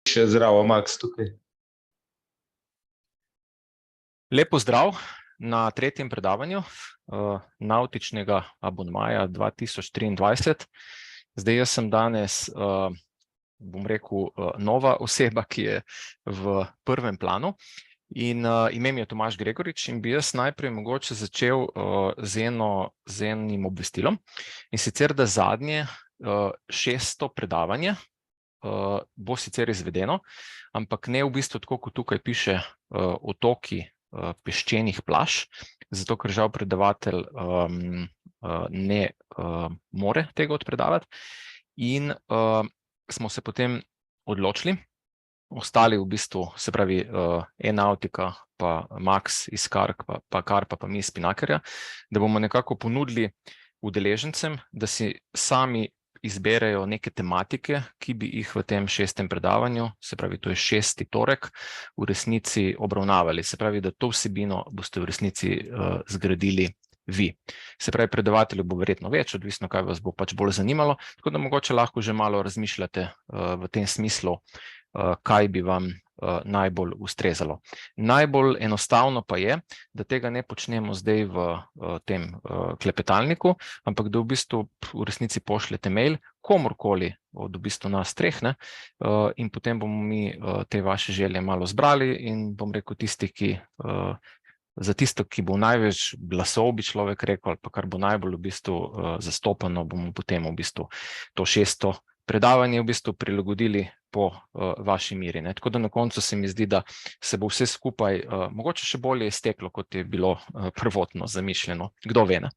Še zdravo, Max, tukaj. Lep pozdrav na tretjem predavanju Navtičnega abonmaja 2023. Zdaj, jaz sem danes, bom rekel, nova oseba, ki je v prvem planu. In ime mi je Tomaž Gregorič in bi jaz najprej mogoče začel z enim obvestilom. In sicer, da zadnje 6. predavanje bo sicer izvedeno, ampak ne v bistvu tako, kot tukaj piše, otoki peščenih plaž, zato ker žal predavatelj ne more tega odpredavati. In smo se potem odločili, ostali v bistvu, se pravi E-Nautika, pa Max iz Karpa, pa mi iz Spinnakerja, da bomo nekako ponudili udeležencem, da si sami izberejo neke tematike, ki bi jih v tem 6. predavanju, se pravi, to je 6. torek, v resnici obravnavali. Se pravi, da to vsebino boste v resnici zgradili vi. Se pravi, predavateljev bo verjetno več, odvisno, kaj vas bo pač bolj zanimalo, tako da mogoče lahko že malo razmišljate v tem smislu, kaj bi vam najbolj ustrezalo. Najbolj enostavno pa je, da tega ne počnemo zdaj v tem klepetalniku, ampak da v bistvu v resnici pošljete mail komorkoli od v bistvu nas treh, ne, in potem bomo mi te vaše želje malo zbrali in bom rekel tisti, ki za tisto, ki bo največ glasov, bi človek rekel, ali pa kar bo najbolj v bistvu zastopano, bomo potem v bistvu to 6. predavanje v bistvu prilagodili po vaši meri, ne. Tako da na koncu se mi zdi, da se bo vse skupaj mogoče še bolje izteklo, kot je bilo prvotno zamišljeno. Kdo ve, ne?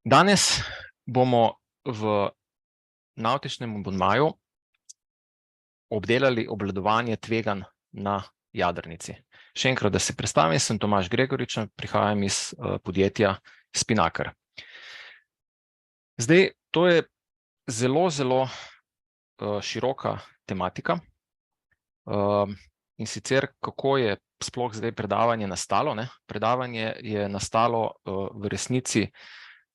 Danes bomo v Navtičnem abonmaju obdelali obvladovanje tveganj na jadrnici. Še enkrat, da se predstavim, sem Tomaž Gregorič, prihajam iz podjetja Spinnaker. Zdaj, to je zelo široka tematika in sicer, kako je sploh zdaj predavanje nastalo, ne? Predavanje je nastalo v resnici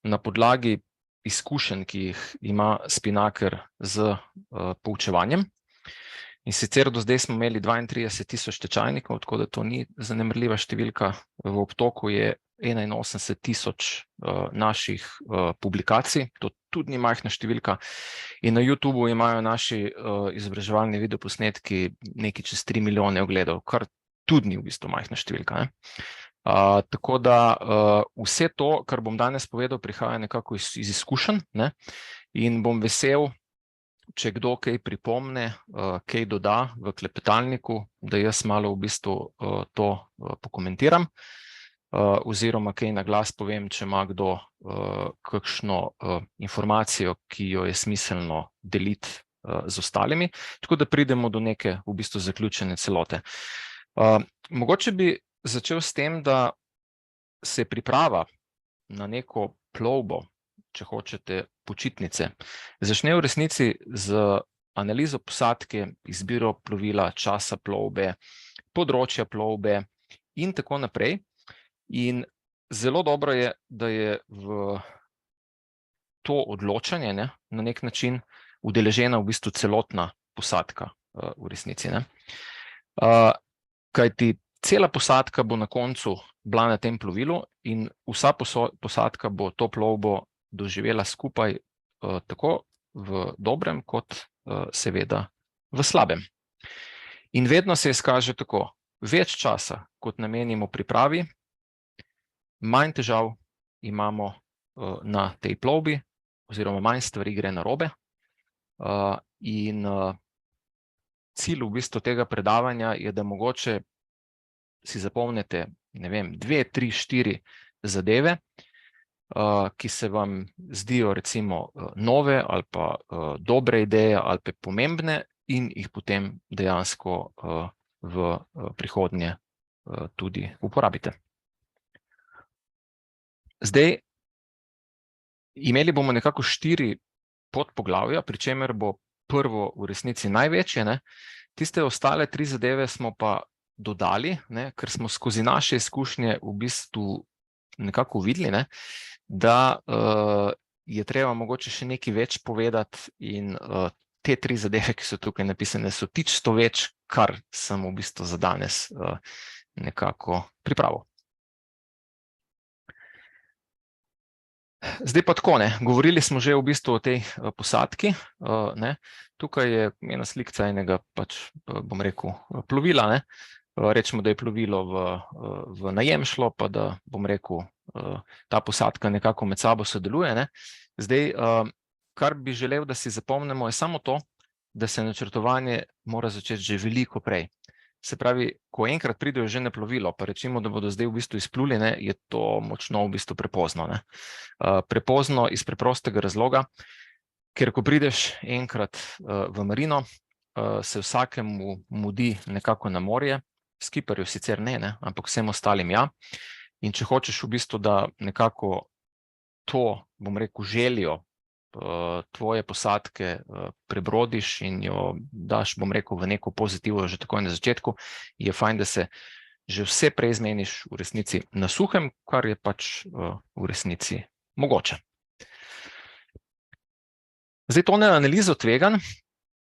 na podlagi izkušenj, ki jih ima Spinnaker z poučevanjem. In sicer do zdaj smo imeli 32.000 tečajnikov, tako da to ni zanemarljiva številka. V obtoku je 81.000 naših publikacij, to tudi ni majhna številka. In na YouTubeu imajo naši izobraževalni videoposnetki nekaj čez 3 milijone ogledov, kar tudi ni v bistvu majhna številka, ne. Tako da vse to, kar bom danes povedal, prihaja nekako iz izkušenj, ne, in bom vesel, če kdo kaj pripomne, kaj doda v klepetalniku, da jaz malo v bistvu to pokomentiram, oziroma kaj na glas povem, če ima kdo kakšno informacijo, ki jo je smiselno deliti z ostalimi, tako da pridemo do neke v bistvu zaključene celote. Mogoče bi začel s tem, da se priprava na neko plovbo, če hočete, počitnice, začne v resnici z analizo posadke, izbiro plovila, časa plovbe, področja plovbe in tako naprej. In zelo dobro je, da je v to odločanje, ne, na nek način udeležena v bistvu celotna posadka v resnici, ne. Kajti cela posadka bo na koncu bila na tem plovilu in vsa posadka bo to plovbo doživela skupaj, tako v dobrem, kot seveda v slabem. In vedno se izkaže tako, več časa, kot namenimo pripravi, manj težav imamo na tej plovbi, oziroma manj stvari gre narobe. In cilj v bistvu tega predavanja je, da mogoče si zapomnite, ne vem, 2, 3, 4 zadeve, ki se vam zdijo recimo nove ali pa dobre ideje ali pa pomembne in jih potem dejansko v prihodnje tudi uporabite. Zdaj, imeli bomo nekako 4 podpoglavja, pri čemer bo prvo v resnici največje, ne. Tiste ostale 3 zadeve smo pa dodali, ne, ker smo skozi naše izkušnje v bistvu nekako videli, ne, da je treba mogoče še nekaj več povedati in te 3 zadeve, ki so tukaj napisane, so tisto več, kar sem v bistvu za danes nekako pripravil. Zdaj pa tako, govorili smo že v bistvu o tej posadki. Tukaj je ena slikca enega, bom rekel, plovila. Rečemo, da je plovilo v najem šlo, pa da, bom rekel, ta posadka nekako med sabo sodeluje. Zdaj, kar bi želel, da si zapomnimo, je samo to, da se načrtovanje mora začeti že veliko prej. Se pravi, ko enkrat pridejo že na plovilo, pa rečemo, da bodo zdaj v bistvu izpluli, je to močno v bistvu prepozno. Prepozno iz preprostega razloga, ker ko prideš enkrat v marino, se vsakemu mudi nekako na morje, skiperju sicer ne, ampak vsem ostalim ja. In če hočeš v bistvu, da nekako to, bom rekel, željo tvoje posadke prebrodiš in jo daš, bom rekel, v neko pozitivo že takoj na začetku, je fajn, da se že vse prej zmeniš v resnici na suhem, kar je v resnici mogoče. Zdaj, to analizo tveganj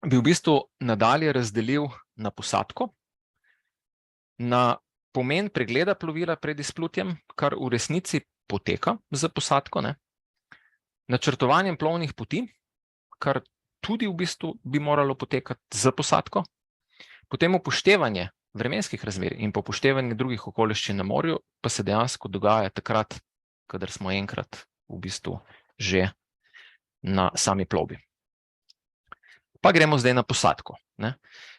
bi v bistvu nadalje razdelil na posadko, na pomen pregleda plovila pred izplutjem, kar v resnici poteka za posadko, načrtovanjem plovnih poti, kar tudi v bistvu bi moralo potekati za posadko, potem upoštevanje vremenskih razmer in upoštevanje drugih okoliščin na morju, pa se dejansko dogaja takrat, kadar smo enkrat v bistvu že na sami plovbi. Pa gremo zdaj na posadko.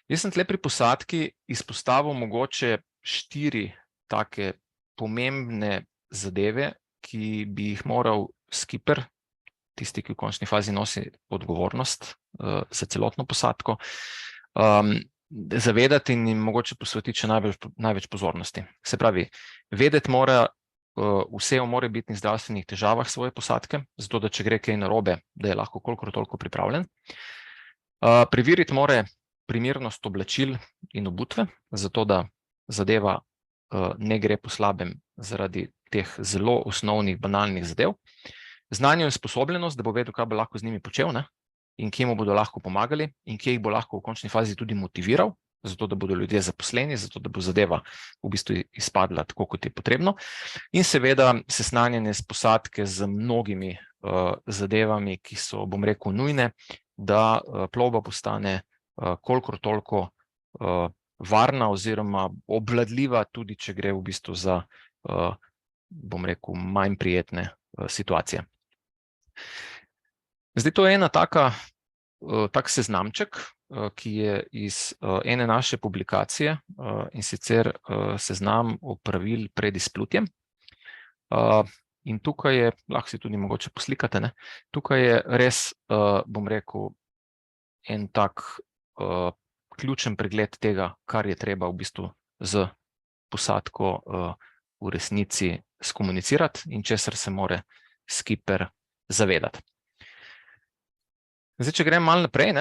Jaz sem tle pri posadki izpostavil mogoče 4 take pomembne zadeve, ki bi jih moral skipper, tisti, ki v končni fazi nosi odgovornost za celotno posadko, zavedati in jim mogoče posvetiti še največ pozornosti. Se pravi, vedeti mora vse o morebitnih zdravstvenih težavah svoje posadke, zato da če gre kaj narobe, da je lahko kolikor toliko pripravljen. Preveriti mora primernost oblačil in obutve, zato da zadeva ne gre po slabem zaradi teh zelo osnovnih, banalnih zadev. Znanje in sposobljenost, da bo vedel, kaj bo lahko z njimi počel, in kje mu bodo lahko pomagali in kje jih bo lahko v končni fazi tudi motiviral, zato da bodo ljudje zaposleni, zato da bo zadeva v bistvu izpadla tako, kot je potrebno. In seveda seznanjanje s posadke z mnogimi zadevami, ki so, bom rekel, nujne, da plovba postane kolikor toliko varna oziroma obvladljiva, tudi če gre v bistvu za, bom rekel, manj prijetne situacije. Zdaj, to je ena tak seznamček, ki je iz ene naše publikacije, in sicer seznam opravil pred izplutjem. In tukaj je, lahko si tudi mogoče poslikate, tukaj je res, bom rekel, en tak ključen pregled tega, kar je treba v bistvu z posadko v resnici skomunicirati in česar se mora skipper zavedati. Zdaj, če grem malo naprej,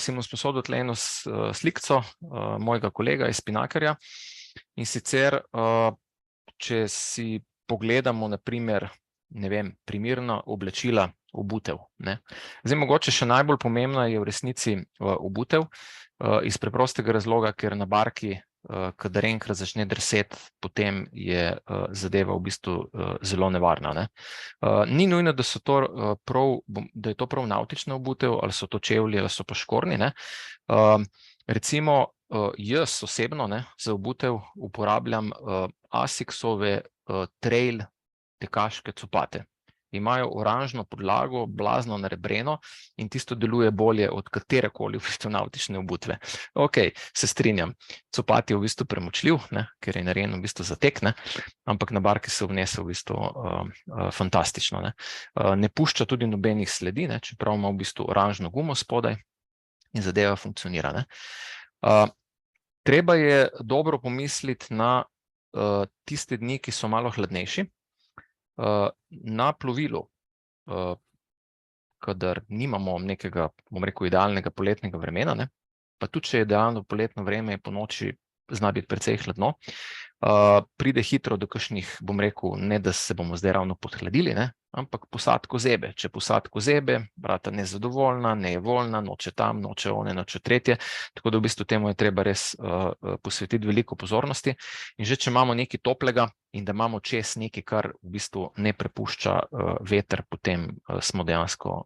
si bom sposodil tle eno slikco mojega kolega iz Spinnakerja. In sicer, če si pogledamo, na primer, primerna oblačila obutev. Zdaj, mogoče še najbolj pomembna je v resnici obutev, iz preprostega razloga, ker na barki, kadar enkrat začne drseti, potem je zadeva v bistvu zelo nevarna. Ni nujno, da je to prav navtična obutev, ali so to čevlji, ali so pa škornji. Recimo, jaz osebno za obutev uporabljam Asicsove trail tekaške copate. Imajo oranžno podlago, blazno narebreno in tisto deluje bolje od katerekoli v bistvu navtične obutve. Ok, se strinjam, copat je v bistvu premočljiv, ker je narejen v bistvu za tek, ampak na barki se obnese v bistvu fantastično. Ne pušča tudi nobenih sledi, čeprav ima v bistvu oranžno gumo spodaj in zadeva funkcionira. Treba je dobro pomisliti na tiste dni, ki so malo hladnejši. Na plovilu, kadar nimamo nekega, bom rekel, idealnega poletnega vremena, pa tudi če je idealno poletno vreme, je po noči zna biti precej hladno. Pride hitro do kakšnih, bom rekel, ne da se bomo zdaj ravno podhladili, ne, ampak posadko zebe. Če posadko zebe, brata nezadovoljna, nejevoljna, noče tam, noče one, noče tretje, tako da v bistvu temu je treba res posvetiti veliko pozornosti. In že če imamo nekaj toplega in da imamo čez nekaj, kar v bistvu ne prepušča veter, potem smo dejansko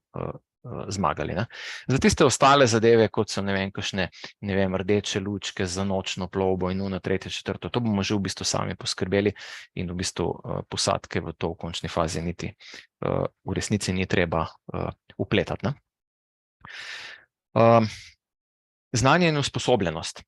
zmagali. Ne. Za tiste ostale zadeve, kot so, kakšne, rdeče lučke za nočno plovbo in ono, tretje, četrto, to bomo že v bistvu sami poskrbeli in v bistvu posadke v to v končni fazi niti v resnici ni treba vpletati. Ne. Znanje in usposobljenost.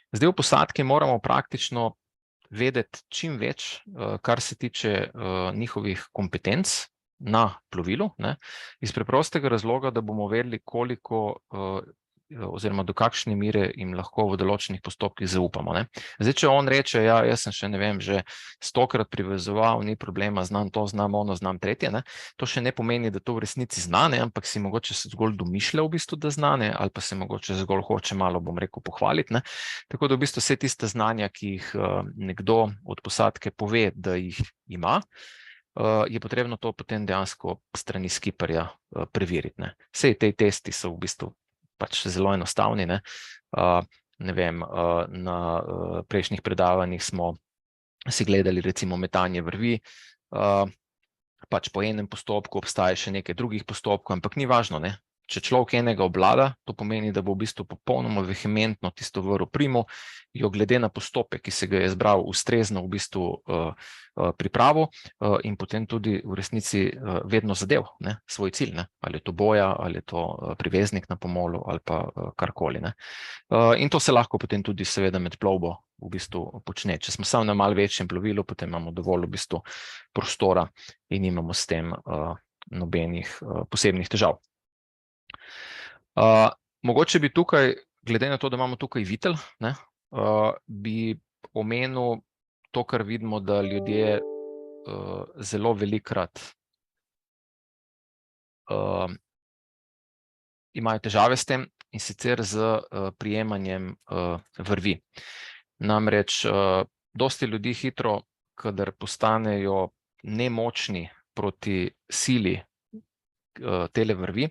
Zdaj v posadki moramo praktično vedeti čim več, kar se tiče njihovih kompetenc na plovilu, ne, iz preprostega razloga, da bomo vedeli, koliko oziroma do kakšne mere jim lahko v določenih postopkih zaupamo. Ne. Zdaj, če on reče, ja, jaz sem še, že 100-krat privezoval, ni problema, znam to, znam ono, znam tretje, ne, to še ne pomeni, da to v resnici zna, ne, ampak si mogoče zgolj domišlja v bistvu, da zna, ne, ali pa se mogoče zgolj hoče malo, bom rekel, pohvaliti, ne. Tako da v bistvu vse tiste znanja, ki jih nekdo od posadke pove, da jih ima, je potrebno to potem dejansko strani skiperja preveriti. Ne. Sej tej testi so v bistvu pač zelo enostavni. Ne. Na prejšnjih predavanjih smo si gledali recimo metanje vrvi, pač po enem postopku obstaja še nekaj drugih postopkov, ampak ni važno, ne. Če človek enega obvlada, to pomeni, da bo v bistvu popolnoma vehementno tisto vrv primo, jo glede na postopek, ki se ga je zbral, ustrezno v bistvu pripravil in potem tudi v resnici vedno zadev, ne, svoj cilj, ne, ali je to boja, ali je to priveznik na pomolu ali pa karkoli, ne. In to se lahko potem tudi seveda med plovbo v bistvu počne. Če smo samo na malo večjem plovilu, potem imamo dovolj v bistvu prostora in imamo s tem nobenih posebnih težav. Mogoče bi tukaj, glede na to, da imamo tukaj vitel, ne, bi omenil to, kar vidimo, da ljudje zelo velikokrat imajo težave s tem, in sicer z prijemanjem vrvi. Namreč dosti ljudi hitro, kadar postanejo nemočni proti sili tele vrvi,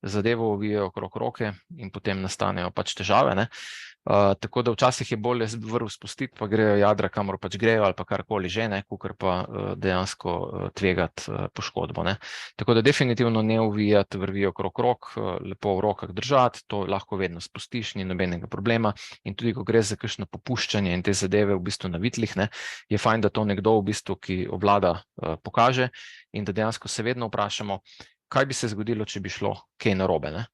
zadevo ovijejo okrog roke in potem nastanejo pač težave, ne. Tako da včasih je bolje vrv spustiti, pa grejo jadra, kamor pač grejo, ali pa karkoli že, ne, kakor pa dejansko tvegati poškodbo, ne. Tako da definitivno ne ovijati vrvi okrog rok, lepo v rokah držati, to lahko vedno spustiš, ni nobenega problema. In tudi, ko gre za kakšno popuščanje in te zadeve v bistvu na vitlih, ne, je fajn, da to nekdo v bistvu, ki obvlada, pokaže in da dejansko se vedno vprašamo, kaj bi se zgodilo, če bi šlo kaj narobe, ne.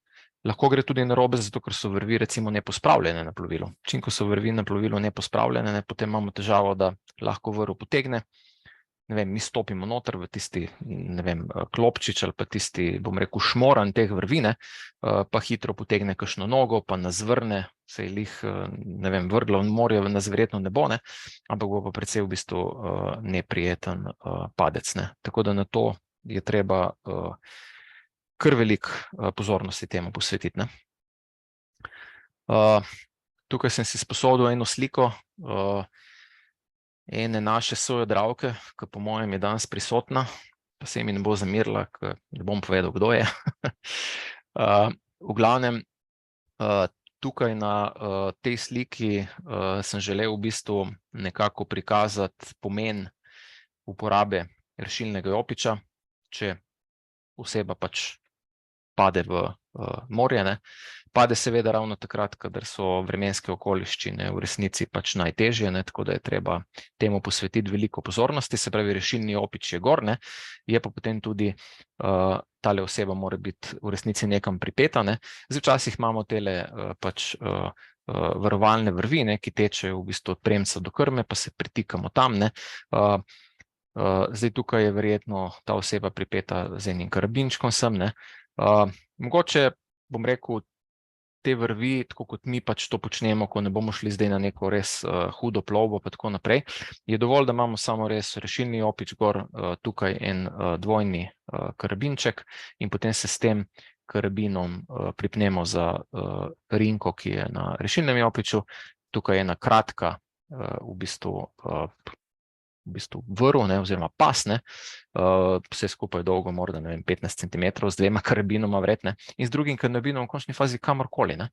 Lahko gre tudi narobe, zato ker so vrvi recimo nepospravljene na plovilu. Čim, ko so vrvi na plovilu nepospravljene, ne, potem imamo težavo, da lahko vrv potegne, mi stopimo noter v tisti, klopčič ali pa tisti, bom rekel, šmoran teh vrvi, ne, pa hitro potegne kakšno nogo, pa nas vrne, saj lih, vrglo v morje nas verjetno ne bo, ne, ampak bo pa precej v bistvu neprijeten padec, ne. Tako da na to je treba kar veliko pozornosti temu posvetiti, ne. Tukaj sem si sposodil eno sliko ene naše sojadralke, ki po mojem je danes prisotna, pa se mi ne bo zamerila, ker ne bom povedal, kdo je. V glavnem, tukaj na tej sliki sem želel v bistvu nekako prikazati pomen uporabe rešilnega jopiča, če oseba pač pade v morje, ne. Pade seveda ravno takrat, kadar so vremenske okoliščine v resnici pač najtežje, ne, tako da je treba temu posvetiti veliko pozornosti, se pravi, rešilni jopič je gor, ne, je pa potem tudi tale oseba mora biti v resnici nekam pripeta, ne. Zdaj včasih imamo tele pač varovalne vrvi, ne, ki tečejo v bistvu od premca do krme, pa se pritikamo tam, ne. Zdaj tukaj je verjetno ta oseba pripeta z enim karabinčkom sem, ne. Mogoče, bom rekel, te vrvi, tako kot mi pač to počnemo, ko ne bomo šli zdaj na neko res hudo plovbo pa tako naprej, je dovolj, da imamo samo res rešilni jopič gor, tukaj en dvojni karabinček in potem se s tem karabinom pripnemo za rinko, ki je na rešilnem jopiču. Tukaj je ena kratka v bistvu vrv, ne, oziroma pas, ne, vse skupaj dolgo, morda, ne vem, 15 cm, z 2 karabinoma vredne, in z drugim karabinom v končni fazi kamorkoli, ne.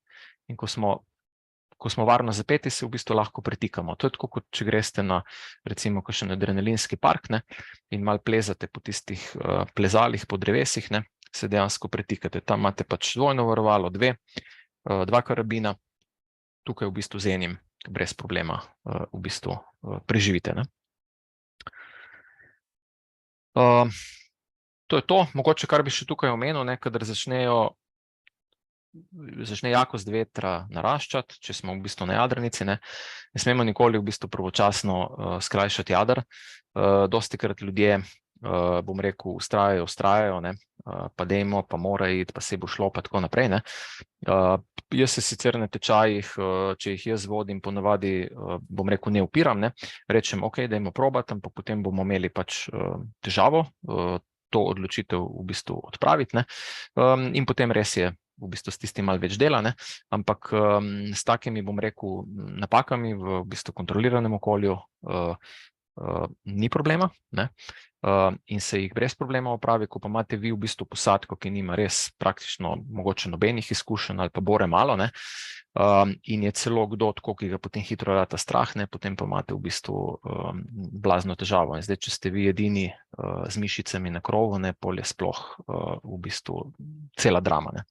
In ko smo varno zapeti, se v bistvu lahko pretikamo. To je tako, kot če greste na, recimo, kakšen adrenalinski park, ne, in malo plezate po tistih plezalih, po drevesih, ne, se dejansko pretikate. Tam imate pač dvojno varovalo, 2 karabina, tukaj v bistvu z enim brez problema v bistvu preživite, ne. To je to, mogoče kar bi še tukaj omenil, ne, kadar začne jakost vetra naraščati, če smo v bistvu na jadrnici, ne smemo nikoli v bistvu pravočasno skrajšati jader. Dostikrat ljudje, bom rekel, vztrajajo, ne, pa dajmo, pa mora iti, pa se bo šlo, pa tako naprej, ne. Jaz se sicer na tečajih, če jih jaz vodim, ponavadi, bom rekel, ne upiram, ne, rečem, ok, dajmo probati, ampak potem bomo imeli pač težavo, to odločitev v bistvu odpraviti, ne, in potem res je v bistvu s tistim malo več dela, ne, ampak s takimi, bom rekel, napakami v bistvu kontroliranem okolju ni problema, ne, in se jih brez problema opravi. Ko pa imate vi v bistvu posadko, ki nima res praktično mogoče nobenih izkušenj ali pa bore malo, ne, in je celo kdo tako, ki ga potem hitro rata strah, ne, potem pa imate v bistvu blazno težavo. In zdaj, če ste vi edini z mišicami na krovu, ne, pol je sploh v bistvu cela drama, ne,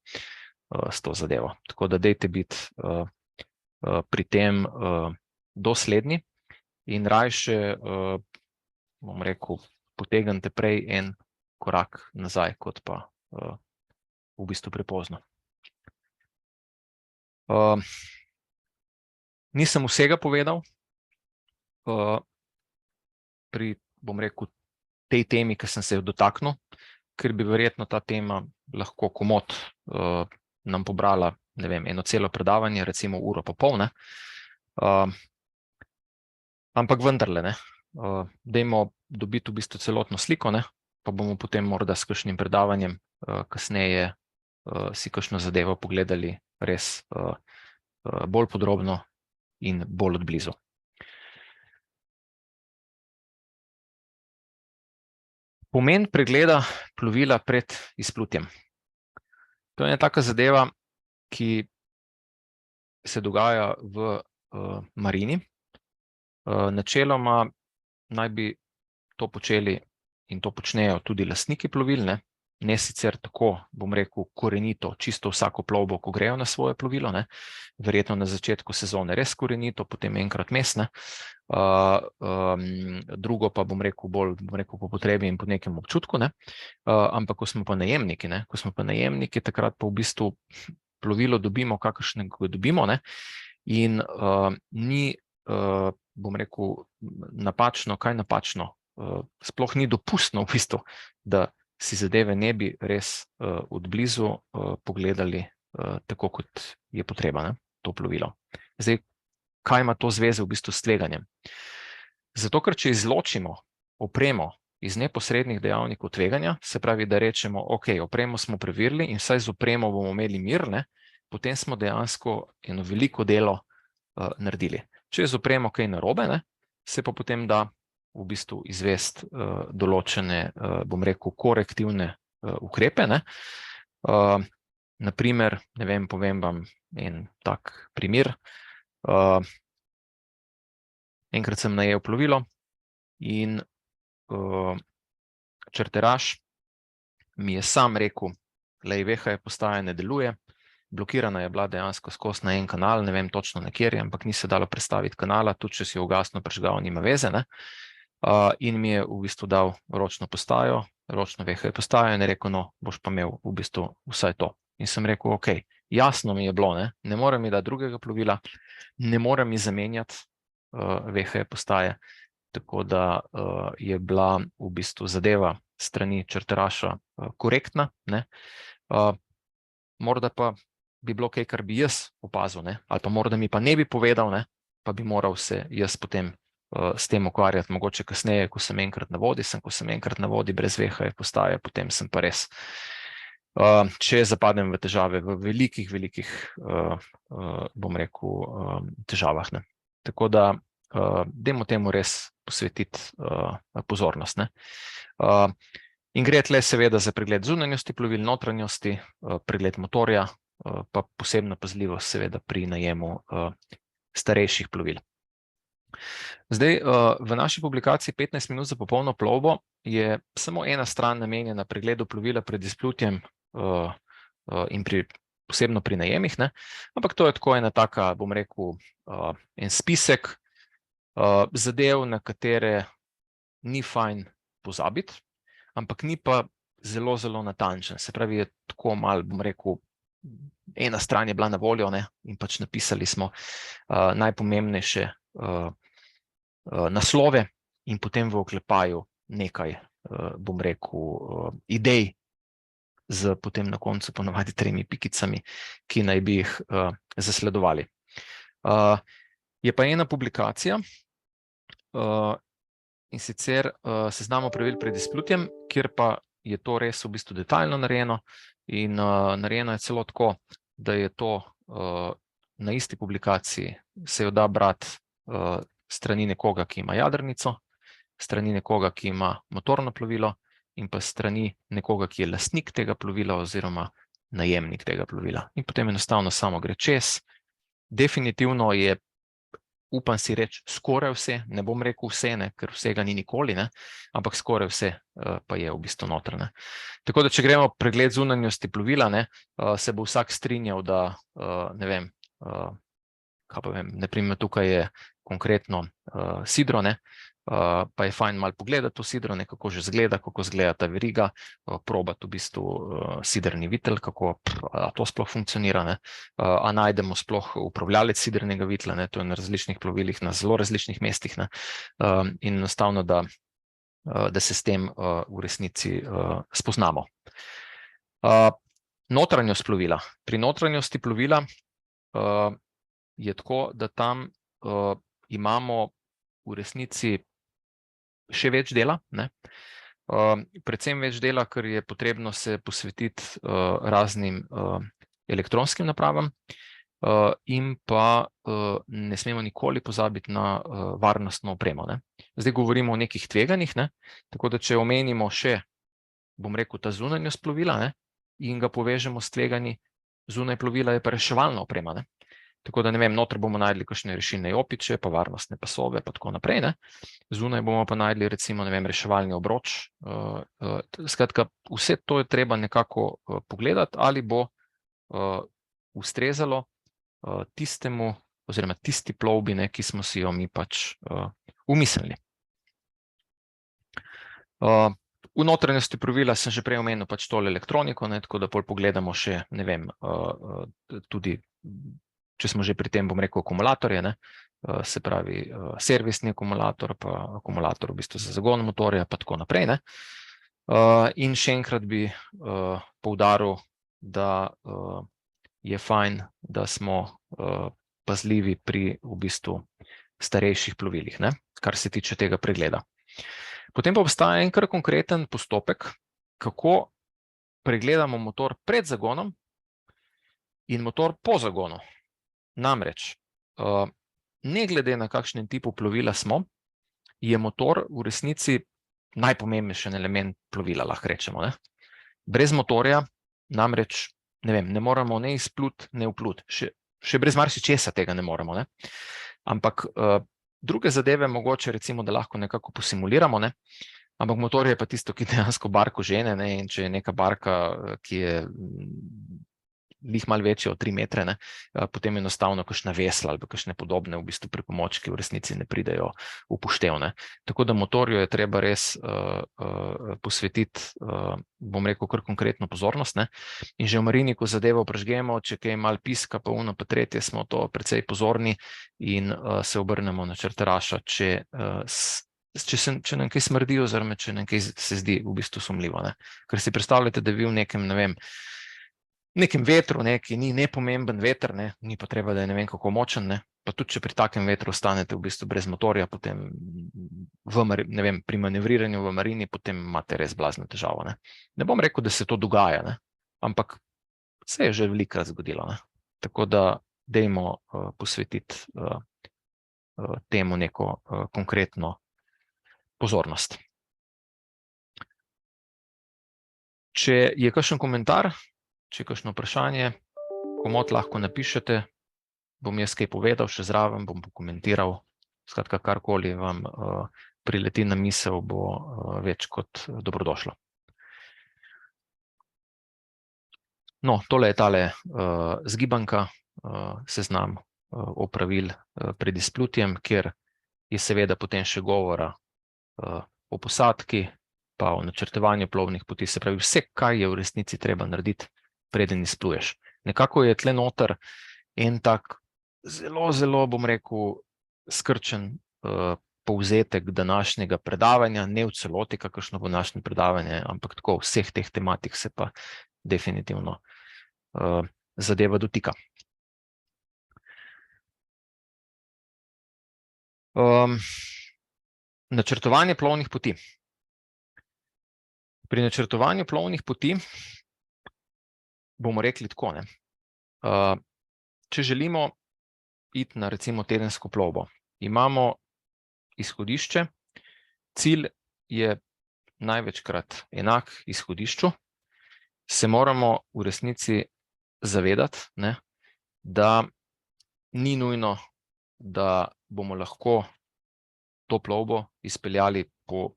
s to zadevo. Tako da dajte biti pri tem dosledni in rajše, bom rekel, potegnite prej en korak nazaj, kot pa v bistvu prepozno. Nisem vsega povedal pri, bom rekel, tej temi, ki sem se jo dotaknil, ker bi verjetno ta tema lahko komot nam pobrala, ne vem, eno celo predavanje, recimo 1,5 ure, ne. Ampak vendarle, ne, dajmo dobiti v bistvu celotno sliko, ne, pa bomo potem morda s kakšnim predavanjem kasneje si kakšno zadevo pogledali res bolj podrobno in bolj od blizu. Pomen pregleda plovila pred izplutjem. To je ena taka zadeva, ki se dogaja v marini. Načeloma naj bi to počeli in to počnejo tudi lastniki plovil, ne sicer tako, bom rekel, korenito, čisto vsako plovbo, ko grejo na svoje plovilo, ne, verjetno na začetku sezone res korenito, potem enkrat vmes, ne, drugo pa bom rekel bolj, po potrebi in po nekem občutku, ne, ampak ko smo pa najemniki, takrat pa v bistvu plovilo dobimo, kakršnega dobimo, ne, in ni, bom rekel, napačno, kaj napačno, sploh ni dopustno v bistvu, da si zadeve ne bi res od blizu pogledali tako, kot je potreba, ne, to plovilo. Zdaj, kaj ima to zveze v bistvu s tveganjem? Zato, ker če izločimo opremo iz neposrednih dejavnikov tveganja, se pravi, da rečemo, ok, opremo smo preverili in vsaj z opremo bomo imeli mir, ne, potem smo dejansko eno veliko delo naredili. Če je z opremo kaj narobe, ne, se pa potem da v bistvu izvesti določene, bom rekel, korektivne ukrepe, ne. Naprimer, ne vem, povem vam en tak primer. Enkrat sem najel plovilo in čarteraš mi je sam rekel, glej, VHF postaja ne deluje, blokirana je bila dejansko skozi na en kanal, ne vem točno na kateri, ampak ni se dalo prestaviti kanala, tudi če si jo ugasnil, prižgal, nima veze, ne. In mi je v bistvu dal ročno postajo, ročno VHF postajo in je rekel, no, boš pa imel v bistvu vsaj to. In sem rekel, ok, jasno mi je bilo, ne morem mi dati drugega plovila, ne morem mi zamenjati VHF postaje, tako da je bila v bistvu zadeva strani čarteraša korektna, ne. Morda pa bi bilo kaj, kar bi jaz opazil, ne, ali pa morda mi pa ne bi povedal, ne, pa bi moral se jaz potem s tem ukvarjati, mogoče kasneje, ko sem enkrat na vodi brez VHF postaje, potem sem pa res, če zapadem v težave, v velikih, bom rekel, težavah, ne. Tako da dajmo temu res posvetiti pozornost, ne. In gre tle seveda za pregled zunanjosti plovil, notranjosti, pregled motorja, pa posebna pazljivost seveda pri najemu starejših plovil. Zdaj, v naši publikaciji 15 minut za popolno plovbo je samo ena stran namenjena pregledu plovila pred izplutjem in posebno pri najemih, ne? Ampak to je tako ena taka, bom rekel, en spisek zadev, na katere ni fajn pozabiti, ampak ni pa zelo, zelo natančen. Se pravi, je tako malo, bom rekel, ena stran je bila na voljo, ne? In pač napisali smo najpomembnejše naslove in potem v oklepaju nekaj, bom rekel, idej z potem na koncu ponavadi 3 pikicami, ki naj bi jih zasledovali. Je pa ena publikacija, in sicer seznam pravil pred izplutjem, kjer pa je to res v bistvu detaljno narejeno in narejeno je celo tako, da je to na isti publikaciji se jo da brati strani nekoga, ki ima jadrnico, strani nekoga, ki ima motorno plovilo in pa strani nekoga, ki je lastnik tega plovila oziroma najemnik tega plovila. In potem enostavno samo gre čez. Definitivno je, upam si reči, skoraj vse, ne bom rekel vse, ne, ker vsega ni nikoli, ne, ampak skoraj vse pa je v bistvu noter, ne. Tako da, če gremo pregled zunanjosti plovila, ne, se bo vsak strinjal, da, ne vem, kaj pa vem, na primer tukaj je konkretno sidro, ne, pa je fajn malo pogledati to sidro, ne, kako že zgleda, kako zgleda ta veriga, probati v bistvu sidrni vitel, kako to sploh funkcionira, ne, a najdemo sploh upravljalec sidrnega vitla, ne, to je na različnih plovilih, na zelo različnih mestih, ne, in enostavno, da se s tem v resnici spoznamo. Notranjost plovila. Pri notranjosti plovila je tako, da tam imamo v resnici še več dela, ne. Predvsem več dela, ker je potrebno se posvetiti raznim elektronskim napravam in pa ne smemo nikoli pozabiti na varnostno opremo, ne. Zdaj govorimo o nekih tveganjih, ne, tako da če omenimo še, bom rekel, ta zunanjost plovila, ne, in ga povežemo s tveganji zunaj plovila, je pa reševalna oprema, ne. Tako da, ne vem, noter bomo najdli kakšne rešilne jopiče, pa varnostne pasove, pa tako naprej, ne. Zunaj bomo pa najdli recimo, ne vem, reševalni obroč. Skratka, vse to je treba nekako pogledati, ali bo ustrezalo tistemu oziroma tisti plovbi, ne, ki smo si jo mi pač umislili. V notranjosti plovila sem že prej omenil pač tole elektroniko, ne, tako da pol pogledamo še, ne vem, tudi, če smo že pri tem, bom rekel, akumulatorje, ne, se pravi servisni akumulator, pa akumulator v bistvu za zagon motorja, pa tako naprej, ne. In še enkrat bi poudaril, da je fajn, da smo pazljivi pri v bistvu starejših plovilih, ne, kar se tiče tega pregleda. Potem pa obstaja en kar konkreten postopek, kako pregledamo motor pred zagonom in motor po zagonu. Namreč, ne glede na kakšnem tipu plovila smo, je motor v resnici najpomembnejši element plovila, lahko rečemo, ne. Brez motorja namreč, ne vem, ne moremo ne izpluti, ne vpluti. Še brez marsičesa tega ne moremo, ne. Ampak druge zadeve mogoče recimo, da lahko nekako posimuliramo, ne. Ampak motor je pa tisto, ki dejansko barko žene, ne, in če je neka barka, ki je glih malo večje od 3 metre, ne, potem enostavno kakšna vesla ali kakšne podobne v bistvu pripomočki v resnici ne pridejo v poštev, ne. Tako da motorju je treba res posvetiti, bom rekel, kar konkretno pozornost, ne. In že v marini, ko zadevo prežgemo, če kaj malo piska, pa ono pa tretje, smo to precej pozorni in se obrnemo na črteraša, če nam kaj smrdi oziroma če nam kaj se zdi v bistvu sumljivo, ne. Ker si predstavljate, da vi v nekem, ne vem, nekem vetru, ki ni nepomemben veter, ne, ni pa treba, da je ne vem kako močen, ne, pa tudi če pri takem vetru ostanete v bistvu brez motorja, potem ne vem, pri manevriranju v marini, potem imate res blazno težavo, ne. Ne bom rekel, da se to dogaja, ne, ampak se je že velikokrat zgodilo, ne. Tako da dajmo posvetiti temu neko konkretno pozornost. Če je kakšen komentar, če je kakšno vprašanje, komot lahko napišete, bom jaz kaj povedal, še zraven bom pokomentiral, skratka, karkoli vam prileti na misel, bo več kot dobrodošlo. No, tole je tale zgibanka, seznam opravil pred izplutjem, kjer je seveda potem še govora o posadki, pa o načrtovanju plovnih poti, se pravi vse, kaj je v resnici treba narediti, preden izpluješ. Nekako je tle noter en tak zelo, bom rekel, skrčen povzetek današnjega predavanja, ne v celoti, kakršno bo današnje predavanje, ampak tako vseh teh tematik se pa definitivno zadeva dotika. Načrtovanje plovnih poti. Pri načrtovanju plovnih poti bomo rekli tako, ne. Če želimo iti na recimo tedensko plovbo, imamo izhodišče, cilj je največkrat enak izhodišču, se moramo v resnici zavedati, ne, da ni nujno, da bomo lahko to plovbo izpeljali po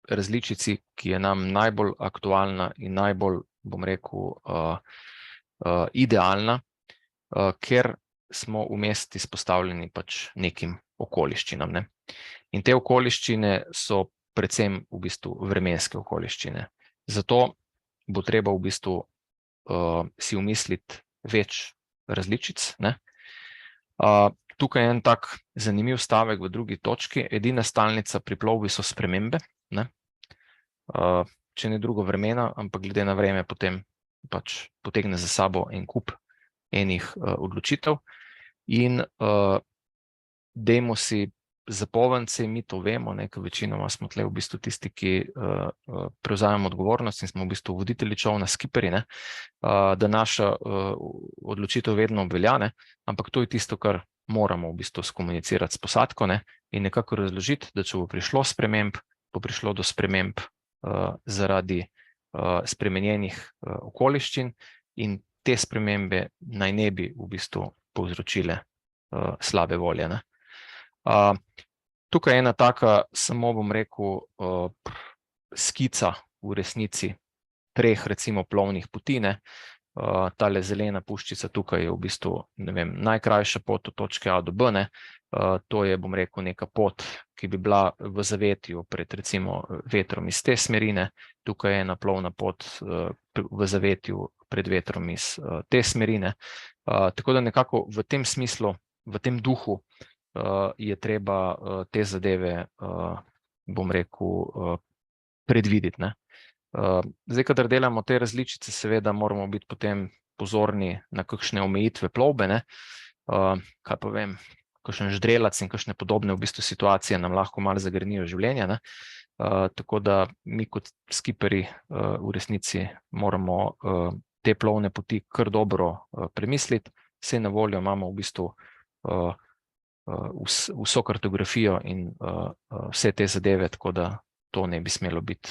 različici, ki je nam najbolj aktualna in najbolj, bom rekel, idealna, ker smo vmes izpostavljeni pač nekim okoliščinam, ne. In te okoliščine so predvsem v bistvu vremenske okoliščine. Zato bo treba v bistvu si umisliti več različic, ne. Tukaj je en tak zanimiv stavek v drugi točki. Edina stalnica pri plovbi so spremembe, ne. Če ne drugo vremena, ampak glede na vreme potem pač potegne za sabo en kup enih odločitev. In dajmo si zapolniti, mi to vemo, ker večinoma smo tle v bistvu tisti, ki prevzamemo odgovornost in smo v bistvu voditelji čolna, skipperji, ne, da naša odločitev vedno obvelja, ne, ampak to je tisto, kar moramo v bistvu skomunicirati s posadko, ne, in nekako razložiti, da če bo prišlo sprememb, bo prišlo do sprememb zaradi spremenjenih okoliščin in te spremembe naj ne bi v bistvu povzročile slabe volje, ne. Tukaj je ena taka, samo bom rekel, skica v resnici 3 recimo plovnih poti, ne. Tale zelena puščica tukaj je v bistvu, ne vem, najkrajša pot od točke A do B, ne. To je, bom rekel, neka pot, ki bi bila v zavetju pred recimo vetrom iz te smeri, ne. Tukaj je ena plovna pot v zavetju pred vetrom iz te smeri, ne. Tako da nekako v tem smislu, v tem duhu je treba te zadeve, bom rekel, predvideti, ne. Zdaj, kadar delamo te različice, seveda moramo biti potem pozorni na kakšne omejitve plovbe, ne. Kaj pa vem, kakšen ždrelac in kakšne podobne v bistvu situacije nam lahko malo zagrenijo življenje, ne. Tako da mi kot skipperji v resnici moramo te plovne poti kar dobro premisliti. Vse na voljo imamo v bistvu vso kartografijo in vse te zadeve, tako da to ne bi smelo biti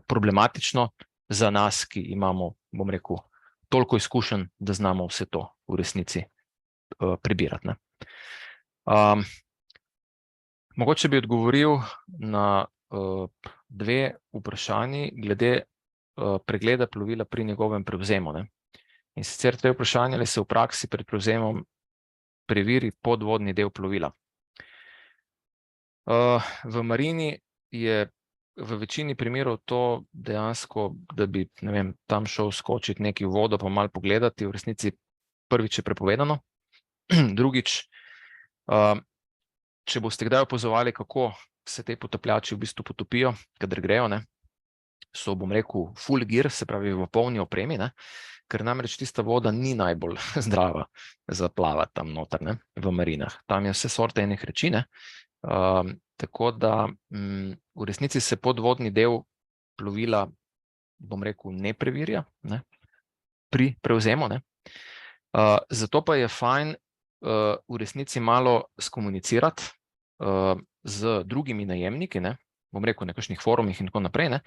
problematično za nas, ki imamo, bom rekel, toliko izkušenj, da znamo vse to v resnici prebirati, ne. Mogoče bi odgovoril na 2 vprašanji glede pregleda plovila pri njegovem prevzemu, ne. In sicer 2 vprašanja, ali se v praksi pred prevzemom preveri podvodni del plovila. V marini je v večini primerov to dejansko, da bi, ne vem, tam šel skočiti nekaj v vodo pa malo pogledati, v resnici prvič je prepovedano. Drugič, če boste kdaj opazovali, kako se te potapljači v bistvu potopijo, kadar grejo, ne, so, bom rekel, full gear, se pravi v polni opremi, ne, ker namreč tista voda ni najbolj zdrava za plavati tam noter, ne, v marinah. Tam je vse sorte enih reči, ne. Tako da v resnici se podvodni del plovila, bom rekel, ne preverja, ne, pri prevzemu, ne. Zato pa je fajn v resnici malo skomunicirati z drugimi najemniki, ne, bom rekel, na kakšnih forumih in tako naprej, ne,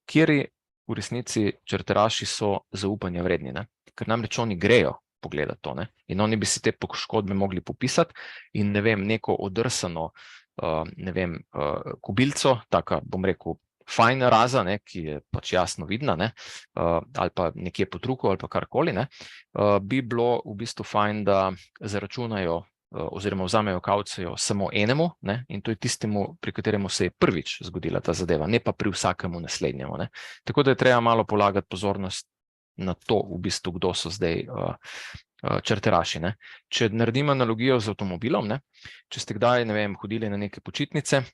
kjeri v resnici čarteraši so zaupanja vredni, ne, ker namreč oni grejo pogledati to, ne, in oni bi si te poškodbe mogli popisati in, ne vem, neko odrsano, ne vem, kobilco, taka, bom rekel, fajna raza, ne, ki je pač jasno vidna, ne, ali pa nekje po truku ali pa karkoli, ne, bi bilo v bistvu fajn, da zaračunajo oziroma vzamejo kavcijo samo enemu, ne, in to je tistemu, pri kateremu se je prvič zgodila ta zadeva, ne pa pri vsakemu naslednjemu, ne. Tako da je treba malo polagati pozornost na to, v bistvu, kdo so zdaj čarteraši, ne. Če naredim analogijo z avtomobilom, ne, če ste kdaj, ne vem, hodili na neke počitnice,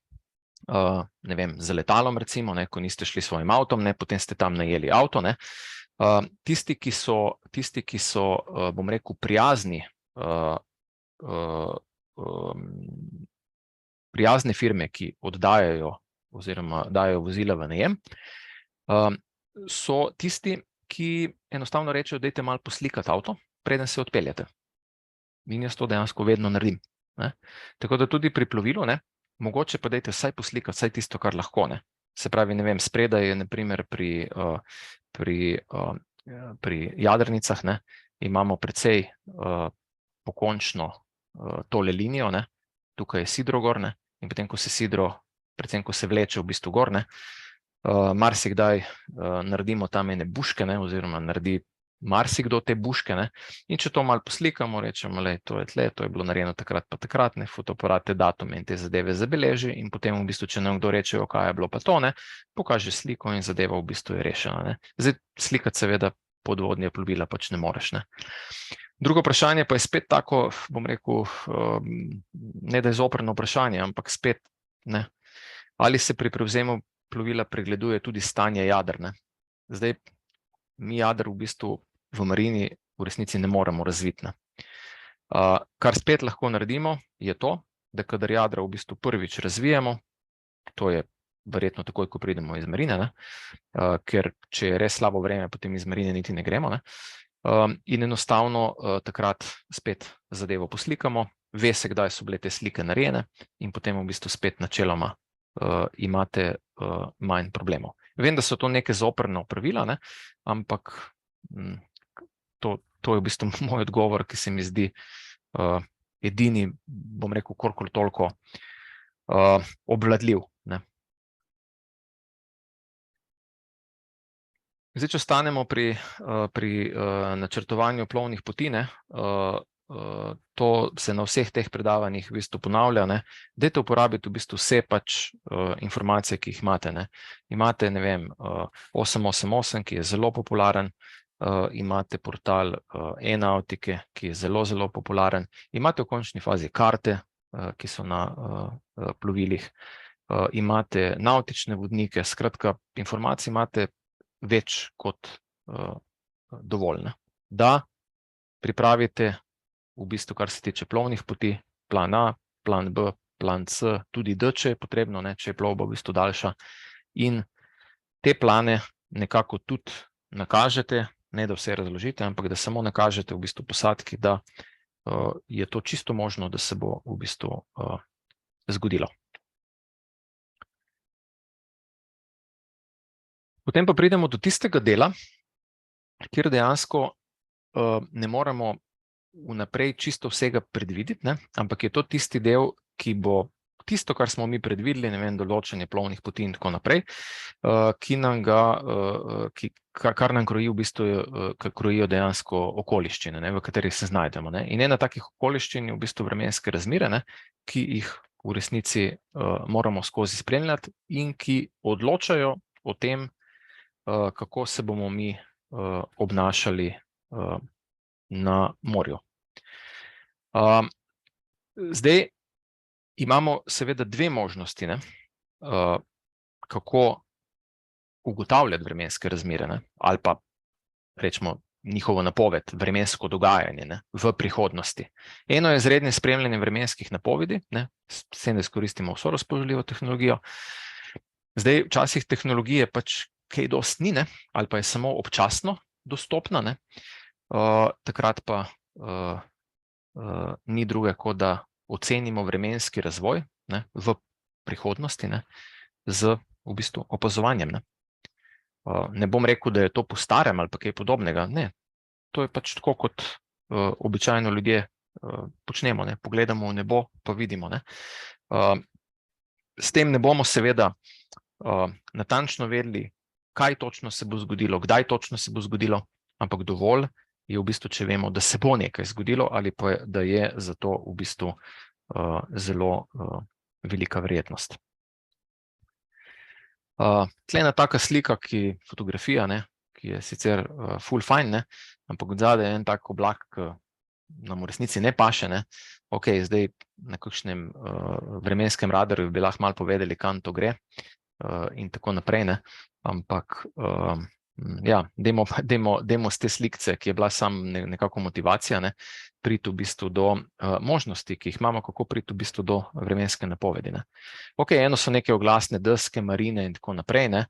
ne vem, z letalom recimo, ne, ko niste šli s svojim avtom, ne, potem ste tam najeli avto, ne. Tisti, ki so, bom rekel, prijazni, prijazne firme, ki oddajajo oziroma dajo vozila v najem, so tisti, ki enostavno rečejo, dajte malo poslikati avto, preden se odpeljete. In jaz to dejansko vedno naredim, ne. Tako da tudi pri plovilu, ne, mogoče pa dajte vsaj poslikati, vsaj tisto, kar lahko, ne. Se pravi, ne vem, spredaj je na primer pri jadrnicah, ne, imamo precej pokončno tole linijo, ne, tukaj je sidro gor, ne, in potem, ko se sidro, predvsem, ko se vleče v bistvu gor, ne, marsikdaj naredimo tam ene buške, ne, oziroma naredi marsikdo te buške, ne, in če to malo poslikamo, rečemo, lej, to je tle, to je bilo narejeno takrat pa takrat, ne, fotoaparat te datume in te zadeve zabeleži in potem v bistvu, če nam kdo reče, kaj je bilo pa to, ne, pokaže sliko in zadeva v bistvu je rešena, ne. Zdaj, slikati seveda podvodnje plovila pač ne moreš, ne. Drugo vprašanje pa je spet tako, bom rekel, ne da je zoprno vprašanje, ampak spet, ne, ali se pri prevzemu plovila pregleduje tudi stanje jader, ne. Zdaj, mi jader v bistvu v marini v resnici ne moremo razviti, ne. Kar spet lahko naredimo, je to, da kadar jadra v bistvu prvič razvijemo, to je verjetno takoj, ko pridemo iz marine, ne, ker če je res slabo vreme, potem iz marine niti ne gremo, ne, in enostavno takrat spet zadevo poslikamo, ve se, kdaj so bile te slike narejene in potem v bistvu spet načeloma imate manj problemov. Vem, da so to neke zoprna pravila, ne, ampak to je v bistvu moj odgovor, ki se mi zdi edini, bom rekel, kolikor toliko obvladljiv, ne. Zdaj, če ostanemo pri načrtovanju plovnih poti, ne, to se na vseh teh predavanjih v bistvu ponavlja, ne, dajte uporabiti v bistvu vse pač informacije, ki jih imate, ne. Imate, ne vem, 888, ki je zelo popularen, imate portal e-Nautike, ki je zelo, zelo popularen, imate v končni fazi karte, ki so na plovilih, imate navtične vodnike, skratka, informacij imate več kot dovolj, ne. Da pripravite v bistvu, kar se tiče plovnih poti, plan A, plan B, plan C, tudi D, če je potrebno, ne, če je plovba v bistvu daljša, in te plane nekako tudi nakažete, ne da vse razložite, ampak da samo nakažete v bistvu posadki, da je to čisto možno, da se bo v bistvu zgodilo. Potem pa pridemo do tistega dela, kjer dejansko ne moremo vnaprej čisto vsega predvideti, ne, ampak je to tisti del, ki bo tisto, kar smo mi predvideli, ne vem, določenje plovnih poti in tako naprej, kar nam kroji v bistvu, krojijo dejansko okoliščine, ne, v katerih se znajdemo, ne. In ena takih okoliščin je v bistvu vremenske razmere, ne, ki jih v resnici moramo skozi spremljati in ki odločajo o tem, kako se bomo mi obnašali na morju. Zdaj imamo seveda dve možnosti, ne, kako ugotavljati vremenske razmere, ne, ali pa rečemo njihovo napoved, vremensko dogajanje, ne, v prihodnosti. Eno je izredno spremljanje vremenskih napovedi, ne, s tem, da izkoristimo vso razpoložljivo tehnologijo. Zdaj, včasih tehnologije pač kaj dosti ni, ne, ali pa je samo občasno dostopna, ne, takrat pa ni druge, kot da ocenimo vremenski razvoj, ne, v prihodnosti, ne, z v bistvu opazovanjem. Ne. Ne bom rekel, da je to po starem ali pa kaj podobnega. Ne, to je pač tako, kot običajno ljudje počnemo. Ne. Pogledamo v nebo, pa vidimo. Ne. S tem ne bomo seveda natančno vedeli, kaj točno se bo zgodilo, kdaj točno se bo zgodilo, ampak dovolj je v bistvu, če vemo, da se bo nekaj zgodilo ali pa da je za to v bistvu zelo velika verjetnost. Tle ena taka slika, fotografija, ne, ki je sicer ful fajn, ne, ampak odzadaj je en tak oblak, ki nam v resnici ne paše. Ne. Ok, zdaj na kakšnem vremenskem radarju bi lahko malo povedali, kam to gre in tako naprej, ne. Ampak ja, dajmo z te slikce, ki je bila samo nekako motivacija, ne, priti v bistvu do možnosti, ki jih imamo, kako priti v bistvu do vremenske napovedi. Ne. Ok, eno so neke oglasne deske, marine in tako naprej. Ne.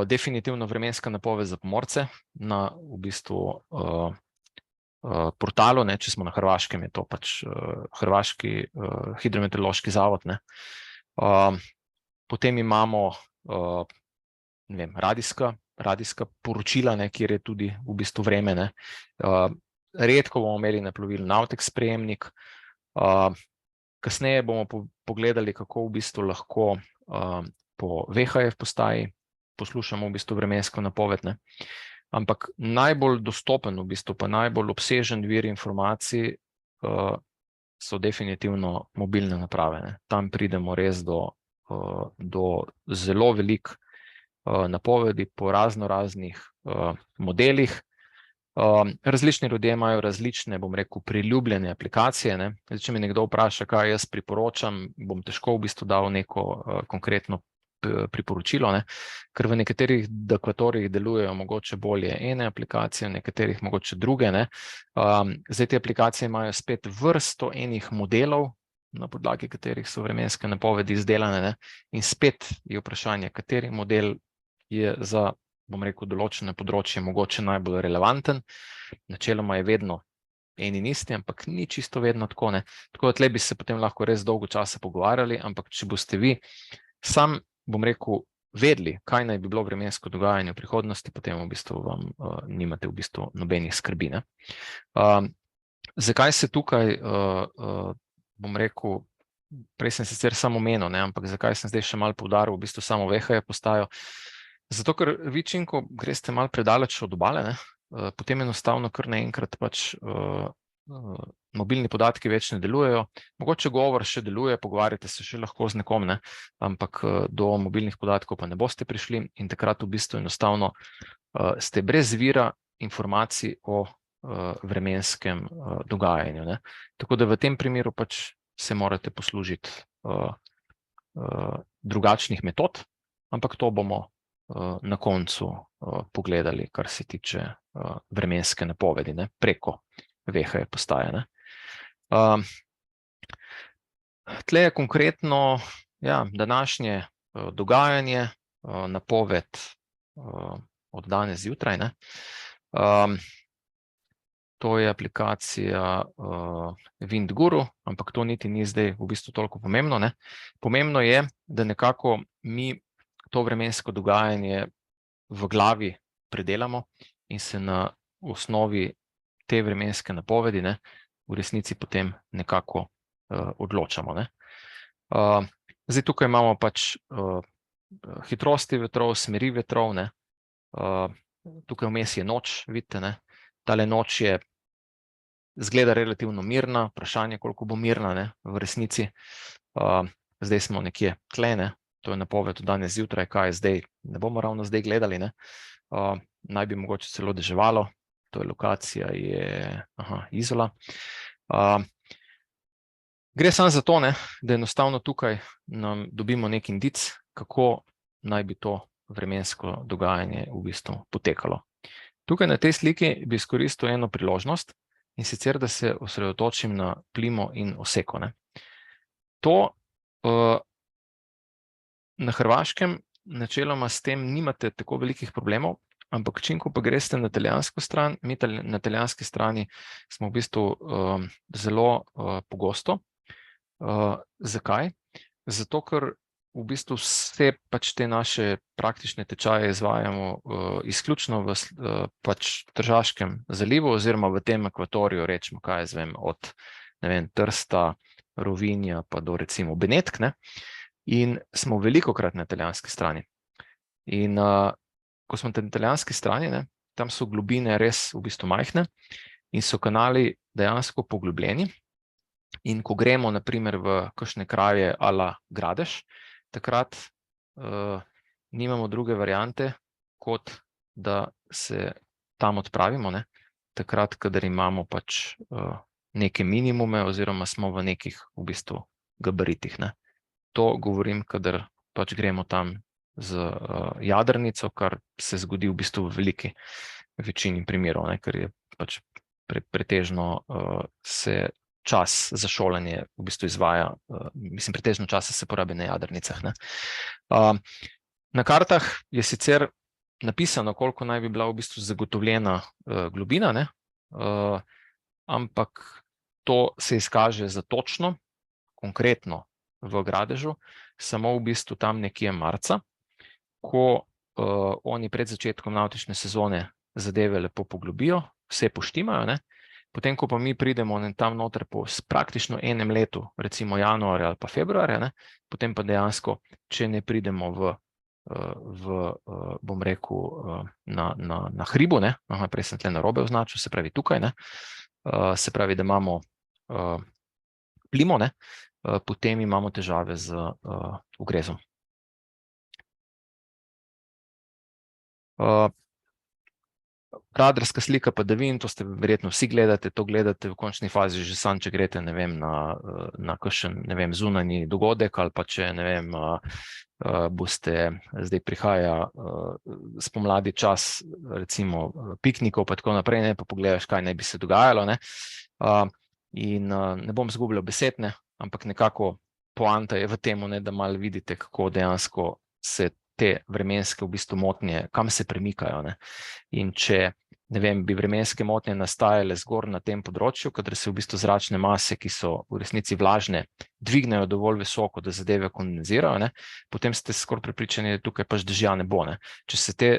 Definitivno vremenska napoved za pomorce na v bistvu portalu, ne, če smo na Hrvaškem, je to pač Hrvaški hidrometeorološki zavod. Ne. Potem imamo ne vem, radijska poročila, ne, kjer je tudi v bistvu vreme. Ne. Redko bomo imeli na plovilu Navtex sprejemnik. Kasneje bomo pogledali, kako v bistvu lahko po VHF postaji poslušamo v bistvu vremensko napoved. Ne. Ampak najbolj dostopen, v bistvu pa najbolj obsežen vir informacij so definitivno mobilne naprave. Ne. Tam pridemo res do zelo veliko napovedi po raznih modelih. Različni ljudje imajo različne, bom rekel, priljubljene aplikacije. Ne. Zdaj, če me nekdo vpraša, kaj jaz priporočam, bom težko v bistvu dal neko konkretno priporočilo, ne. Ker v nekaterih akvatorjih delujejo mogoče bolje ene aplikacije, v nekaterih mogoče druge. Ne. Zdaj, te aplikacije imajo spet vrsto enih modelov, na podlagi katerih so vremenske napovedi izdelane. Ne. In spet je vprašanje, kateri model je za, bom rekel, določene področje mogoče najbolj relevanten. Načeloma je vedno en in isti, ampak ni čisto vedno tako. Ne. Tako da tle bi se potem lahko res dolgo časa pogovarjali, ampak če boste vi sam, bom rekel, vedeli, kaj naj bi bilo vremensko dogajanje v prihodnosti, potem v bistvu vam nimate v bistvu nobenih skrbi. Ne. Zakaj se tukaj, bom rekel, prej sem sicer samo omenil, ne, ampak zakaj sem zdaj še malo poudaril v bistvu samo VHF postajo? Zato, ker vi, ko greste malo predaleč od obale, ne, potem enostavno kar naenkrat pač mobilni podatki več ne delujejo. Mogoče govor še deluje, pogovarjate se še lahko z nekom, ne, ampak do mobilnih podatkov pa ne boste prišli in takrat v bistvu enostavno ste brez vira informacij o vremenskem dogajanju. Ne. Tako da v tem primeru pač se morate poslužiti drugačnih metod, ampak to bomo na koncu pogledali, kar se tiče vremenske napovedi, ne, preko VHF postaje. Ne. Tle je konkretno današnje dogajanje, napoved od danes zjutraj. Ne. To je aplikacija WindGuru, ampak to niti ni zdaj v bistvu toliko pomembno. Ne. Pomembno je, da nekako mi to vremensko dogajanje v glavi predelamo in se na osnovi te vremenske napovedi, ne, v resnici potem nekako odločamo. Ne. Zdaj tukaj imamo pač hitrosti vetrov, smeri vetrov. Ne. Tukaj vmes je noč, vidite, ne. Tale noč je izgleda relativno mirna, vprašanje, koliko bo mirna, ne, v resnici. Zdaj smo nekje tle, ne. To je napoved od danes zjutraj, kaj je zdaj, ne bomo ravno zdaj gledali. Ne. Naj bi mogoče celo deževalo, to je lokacija, Izola. Gre samo za to, ne, da enostavno tukaj nam dobimo nek indic, kako naj bi to vremensko dogajanje v bistvu potekalo. Tukaj na tej sliki bi izkoristil eno priložnost, in sicer, da se osredotočim na plimo in oseko. Ne. To na Hrvaškem načeloma s tem nimate tako velikih problemov, ampak čim ko pa greste na italijansko stran, mi na italijanski strani smo v bistvu zelo pogosto. Zakaj? Zato, ker v bistvu vse pač te naše praktične tečaje izvajamo izključno v pač Tržaškem zalivu oziroma v tem akvatoriju, rečemo, kaj jaz vem, od Trsta, Rovinja pa do recimo Benetk, ne? In smo velikokrat na italijanski strani. In ko smo na italijanski strani, ne, tam so globine res v bistvu majhne in so kanali dejansko poglobljeni. In ko gremo na primer v kakšne kraje a la Gradež, takrat nimamo druge variante, kot da se tam odpravimo, ne, takrat, kadar imamo pač neke minimume oziroma smo v nekih v bistvu gabaritih, ne. To govorim, kadar pač gremo tam z jadrnico, kar se zgodi v bistvu v veliki večini primerov, ne, ker je pač pretežno se čas za šolanje v bistvu izvaja, pretežno časa se porabi na jadrnicah, ne. Na kartah je sicer napisano, koliko naj bi bila v bistvu zagotovljena globina, ne, ampak to se izkaže za točno, konkretno v Gradežu, samo v bistvu tam nekje marca, ko oni pred začetkom navtične sezone zadeve lepo poglobijo, vse poštimajo, ne. Potem, ko pa mi pridemo tam noter po praktično enem letu, recimo januarja ali pa februarja, ne, potem pa dejansko, če ne pridemo bom rekel, na hribu, ne, prej sem tle narobe označil, se pravi tukaj, ne, se pravi, da imamo plimo, ne, potem imamo težave z ugrezom. Radarska slika padavin, to ste verjetno vsi gledate, to gledate v končni fazi že sam, če greste, ne vem, na kakšen, ne vem, zunanji dogodek ali pa če, ne vem, boste, zdaj prihaja spomladi čas, recimo piknikov pa tako naprej, ne, pa pogledaš, kaj naj bi se dogajalo, ne. In ne bom zgubljal besed, ne, ampak nekako poanta je v tem, ne, da malo vidite, kako dejansko se te vremenske v bistvu motnje, kam se premikajo, ne. In če, ne vem, bi vremenske motnje nastajale zgor na tem področju, kadar se v bistvu zračne mase, ki so v resnici vlažne, dvignejo dovolj visoko, da zadeve kondenzirajo, ne, potem ste skoraj prepričani, da tukaj pač dežja ne bo, ne. Če se te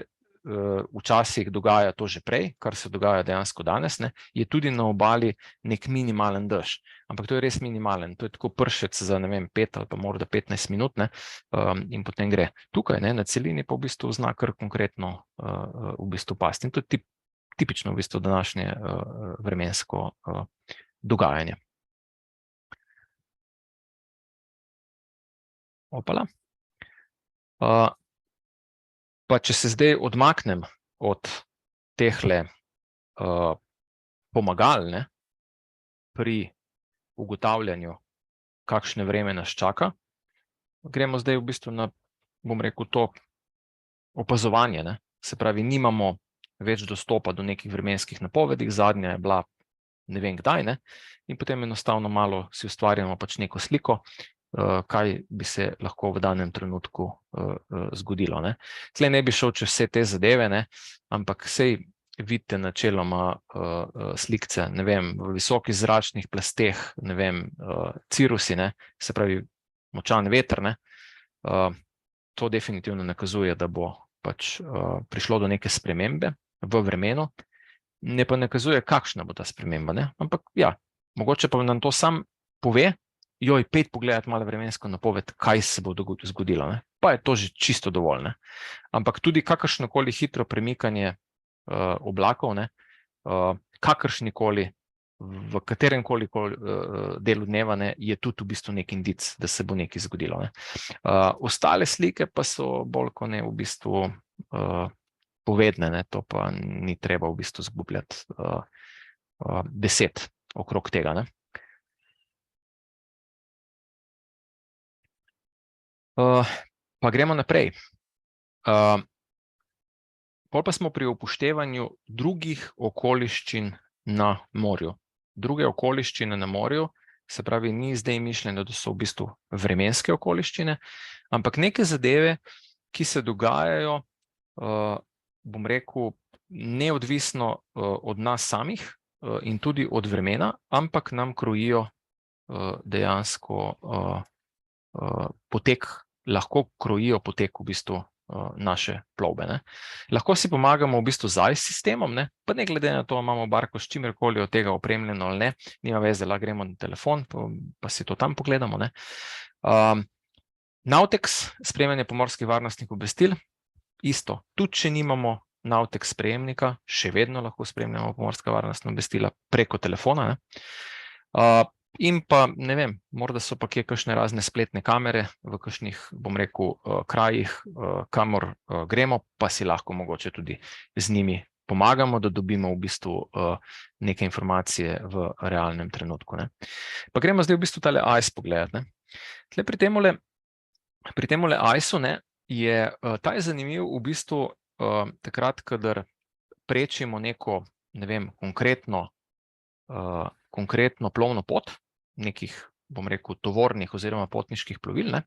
včasih dogaja to že prej, kar se dogaja dejansko danes, ne, je tudi na obali nek minimalen dež. Ampak to je res minimalen, to je tako pršec za, ne vem, 5 ali pa morda 15 minut, ne, in potem gre. Tukaj, ne, na celini pa v bistvu zna kar konkretno v bistvu pasti. In to je tipično v bistvu današnje vremensko dogajanje. Opala. Pa če se zdaj odmaknem od tehle pomagal, ne, pri ugotavljanju, kakšne vreme nas čaka, gremo zdaj v bistvu na, bom rekel, to opazovanje, ne. Se pravi, nimamo več dostopa do nekih vremenskih napovedi, zadnja je bila ne vem kdaj, ne, in potem enostavno malo si ustvarjamo pač neko sliko, kaj bi se lahko v danem trenutku zgodilo, ne. Tle ne bi šel čez vse te zadeve, ne, ampak sej vidite načeloma slikce, ne vem, v visokih zračnih plasteh, ne vem, cirusi, ne, se pravi močan veter, ne, to definitivno nakazuje, da bo pač prišlo do neke spremembe v vremenu, ne pa nakazuje, kakšna bo ta sprememba, ne, ampak ja, mogoče pa nam to sam pove, joj, pejte pogledati malo vremensko napoved, kaj se bo zgodilo, ne, pa je to že čisto dovolj, ne. Ampak tudi kakršnokoli hitro premikanje oblakov, ne, kakršnikoli, v kateremkoli delu dneva, ne, je tudi v bistvu nek indic, da se bo nekaj zgodilo, ne. Ostale slike pa so bolj kot ne v bistvu povedne, ne, to pa ni treba v bistvu zgubljati besed okrog tega, ne. Pa gremo naprej. Pol pa smo pri upoštevanju drugih okoliščin na morju. Druge okoliščine na morju, se pravi, ni zdaj mišljeno, da so v bistvu vremenske okoliščine, ampak neke zadeve, ki se dogajajo bom rekel, neodvisno od nas samih in tudi od vremena, ampak nam krojijo dejansko potek, lahko krojijo potek v bistvu naše plovbe. Ne. Lahko si pomagamo v bistvu z ICE sistemom, ne, pa ne glede na to, imamo barko s čimerkoli od tega opremljeno ali ne, nima veze, lahko gremo na telefon, pa si to tam pogledamo. Ne. Navtex, spremljanje pomorskih varnostnih obvestil, isto, tudi če nimamo Navtex sprejemnika, še vedno lahko spremljamo pomorska varnostna obvestila preko telefona. Ne. In pa, ne vem, morda so pa kje kakšne razne spletne kamere v kakšnih, bom rekel, krajih, kamor gremo, pa si lahko mogoče tudi z njimi pomagamo, da dobimo v bistvu neke informacije v realnem trenutku. Ne. Pa gremo zdaj v bistvu tale ICE pogledati. Ne. Tle pri temule ICE-u, ne, ta je zanimiv v bistvu takrat, kadar prečimo neko, ne vem, konkretno plovno pot, nekih, bom rekel, tovornih oziroma potniških plovil, ne.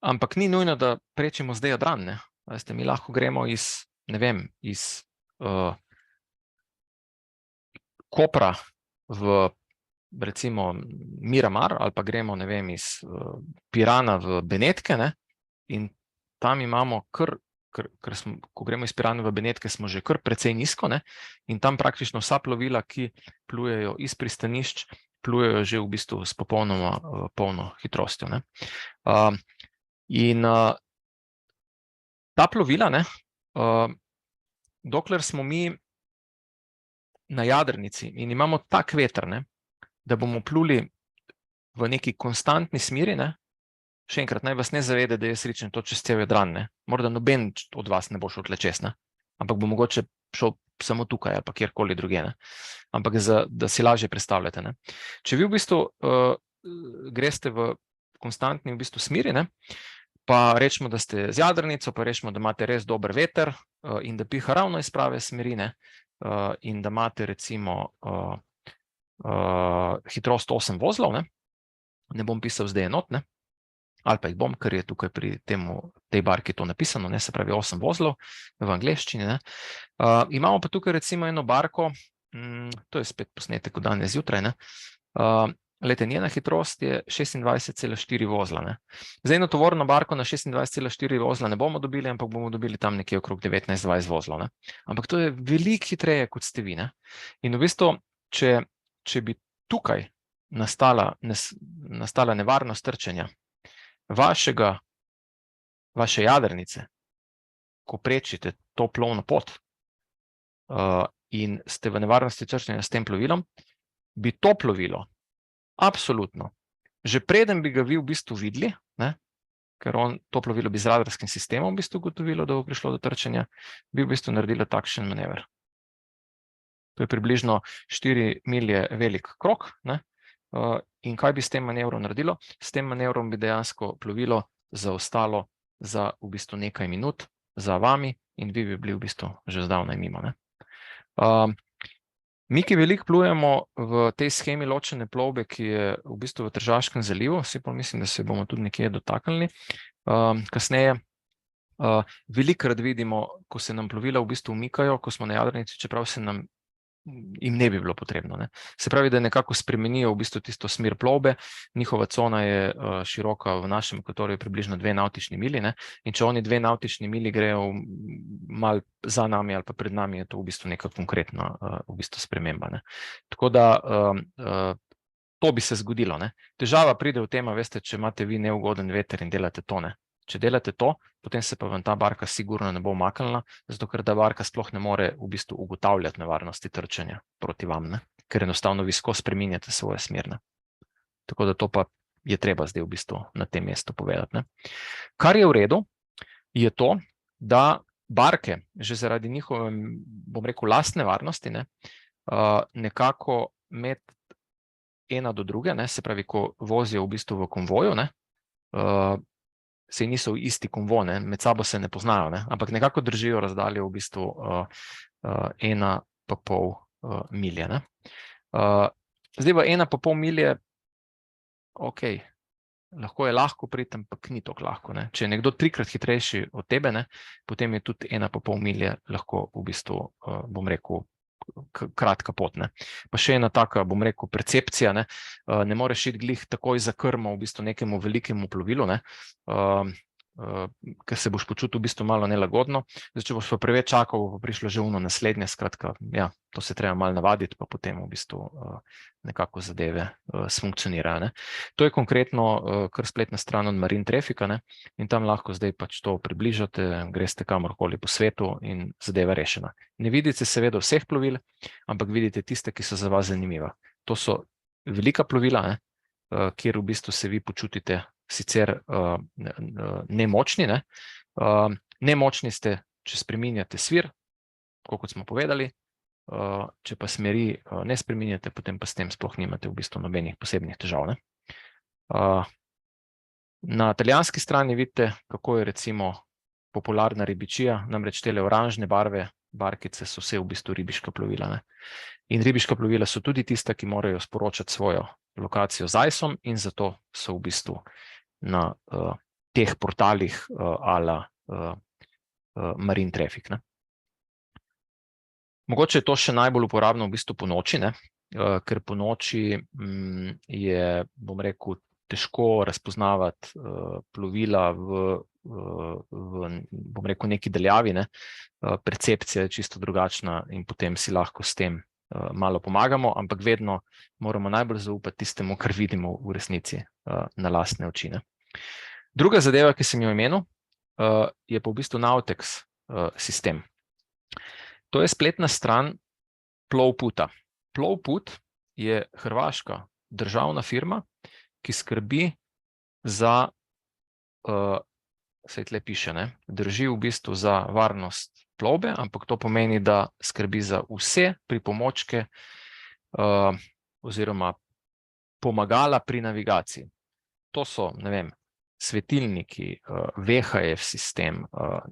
Ampak ni nujno, da prečimo zdaj Jadran, ne. Veste, mi lahko gremo iz, ne vem, iz Kopra v recimo Miramar, ali pa gremo, ne vem, iz Pirana v Benetke, ne, in tam imamo ko gremo iz Pirana v Benetke, smo že kar precej nizko, ne, in tam praktično vsa plovila, ki plujejo iz pristanišč, plujejo že v bistvu s popolnoma polno hitrostjo, ne. In ta plovila, ne, dokler smo mi na jadrnici in imamo tak veter, ne, da bomo pluli v neki konstantni smeri, ne, še enkrat, naj vas ne zavede, da jaz rečem to čez cel Jadran, ne, morda noben od vas ne bo šel tle čez, ne, ampak bo mogoče šel samo tukaj ali pa kjerkoli druge, ne, ampak da si lažje predstavljate, ne. Če vi v bistvu greste v konstantni v bistvu smeri, ne, pa rečemo, da ste z jadrnico, pa rečemo, da imate res dober veter in da piha ravno iz prave smeri, ne, in da imate recimo hitrost 8 vozlov, ne bom pisal zdaj enot, ne, ali pa jih bom, ker je tukaj pri tej barki to napisano, ne, se pravi 8 vozlov v angleščini, ne. Imamo pa tukaj recimo eno barko, to je spet posnetek od danes zjutraj, ne, glejte, njena hitrost je 26,4 vozla, ne. Zdaj eno tovorno barko na 26,4 vozla ne bomo dobili, ampak bomo dobili tam nekje okrog 19-20 vozlov, ne. Ampak to je veliko hitreje, kot ste vi, ne. In v bistvu, če bi tukaj nastala nevarnost trčenja vaše jadrnice, ko prečite to plovno pot in ste v nevarnosti trčenja s tem plovilom, bi to plovilo absolutno, že preden bi ga vi v bistvu videli, ne, ker to plovilo bi z radarskim sistemom v bistvu ugotovilo, da bo prišlo do trčenja, bi v bistvu naredilo takšen manever. To je približno 4 milje velik krog, ne, in kaj bi s tem manevrom naredilo? S tem manevrom bi dejansko plovilo zaostalo za v bistvu nekaj minut za vami in vi bi bili v bistvu že zdavnaj mimo, ne. Mi, ki veliko plujemo v tej shemi ločene plovbe, ki je v bistvu v Tržaškem zalivu, si pa mislim, da se bomo tudi nekje dotaknili kasneje, velikokrat vidimo, ko se nam plovila v bistvu umikajo, ko smo na jadrnici, čeprav jim ne bi bilo potrebno, ne. Se pravi, da nekako spremenijo v bistvu tisto smer plovbe, njihova cona je široka v našem akvatoriju približno 2 navtični milji, ne, in če oni 2 navtični milji grejo malo za nami ali pa pred nami, je to v bistvu neka konkretna v bistvu sprememba, ne. Tako da to bi se zgodilo, ne. Težava pride v tem, veste, če imate vi neugoden veter in delate to, ne. Če delate to, potem se pa vam ta barka sigurno ne bo umaknila, zato ker ta barka sploh ne more v bistvu ugotavljati nevarnosti trčenja proti vam, ne, ker enostavno vi skozi spreminjate svoje smer, ne. Tako da to pa je treba zdaj v bistvu na tem mestu povedati, ne. Kar je v redu, je to, da barke že zaradi njihove, bom rekel, lastne varnosti, ne, nekako med ena do druge, ne, se pravi, ko vozijo v bistvu v konvoju, ne, saj niso v isti konvoj, ne, med sabo se ne poznajo, ne, ampak nekako držijo razdaljo v bistvu 1,5 milje, ne. Zdaj v 1,5 milje, okej, lahko je lahko priti, ampak ni tako lahko. Ne. Če je nekdo 3-krat hitrejši od tebe, ne, potem je tudi 1,5 milje lahko v bistvu, bom rekel, kratka pot. Ne. Pa še ena taka, bom rekel, percepcija, ne moreš iti glih takoj za krmo v bistvu nekemu velikemu plovilu, ne, ker se boš počutil v bistvu malo nelagodno. Zdaj, če boš pa preveč čakal, bo prišlo že naslednje, skratka, ja, to se treba malo navaditi, pa potem v bistvu nekako zadeve sfunkcionirajo. Ne. To je konkretno kar spletna stran od Marine Traffica, ne, in tam lahko zdaj pač to približate, greste kamorkoli po svetu in zadeva rešena. Ne vidite seveda vseh plovil, ampak vidite tiste, ki so za vas zanimiva. To so velika plovila, ne, kjer v bistvu se vi počutite sicer nemočni. Ne. Nemočni ste, če spreminjate svir, kot smo povedali, če pa smeri ne spreminjate, potem pa s tem sploh nimate v bistvu nobenih posebnih težav. Ne. Na italijanski strani vidite, kako je recimo popularna ribičija, namreč tele oranžne barkice so vse v bistvu ribiška plovila. Ne. In ribiška plovila so tudi tista, ki morajo sporočati svojo lokacijo z ISO-om in zato so v bistvu na teh portalih ala Marine Traffic. Ne. Mogoče je to še najbolj uporabno v bistvu po noči, ne, ker po noči je, bom rekel, težko razpoznavati plovila v bom rekel, neki daljavi, ne. Percepcija je čisto drugačna in potem si lahko s tem malo pomagamo, ampak vedno moramo najbolj zaupati tistemu, kar vidimo v resnici na lastne oči. Ne. Druga zadeva, ki sem jo omenil, je pa v bistvu Nautex sistem. To je spletna stran Plovputa. Plovput je hrvaška državna firma, ki skrbi za, saj tle piše, ne, drži v bistvu za varnost plovbe, ampak to pomeni, da skrbi za vse pripomočke oziroma pomagala pri navigaciji. To so, ne vem, svetilniki, VHF sistem,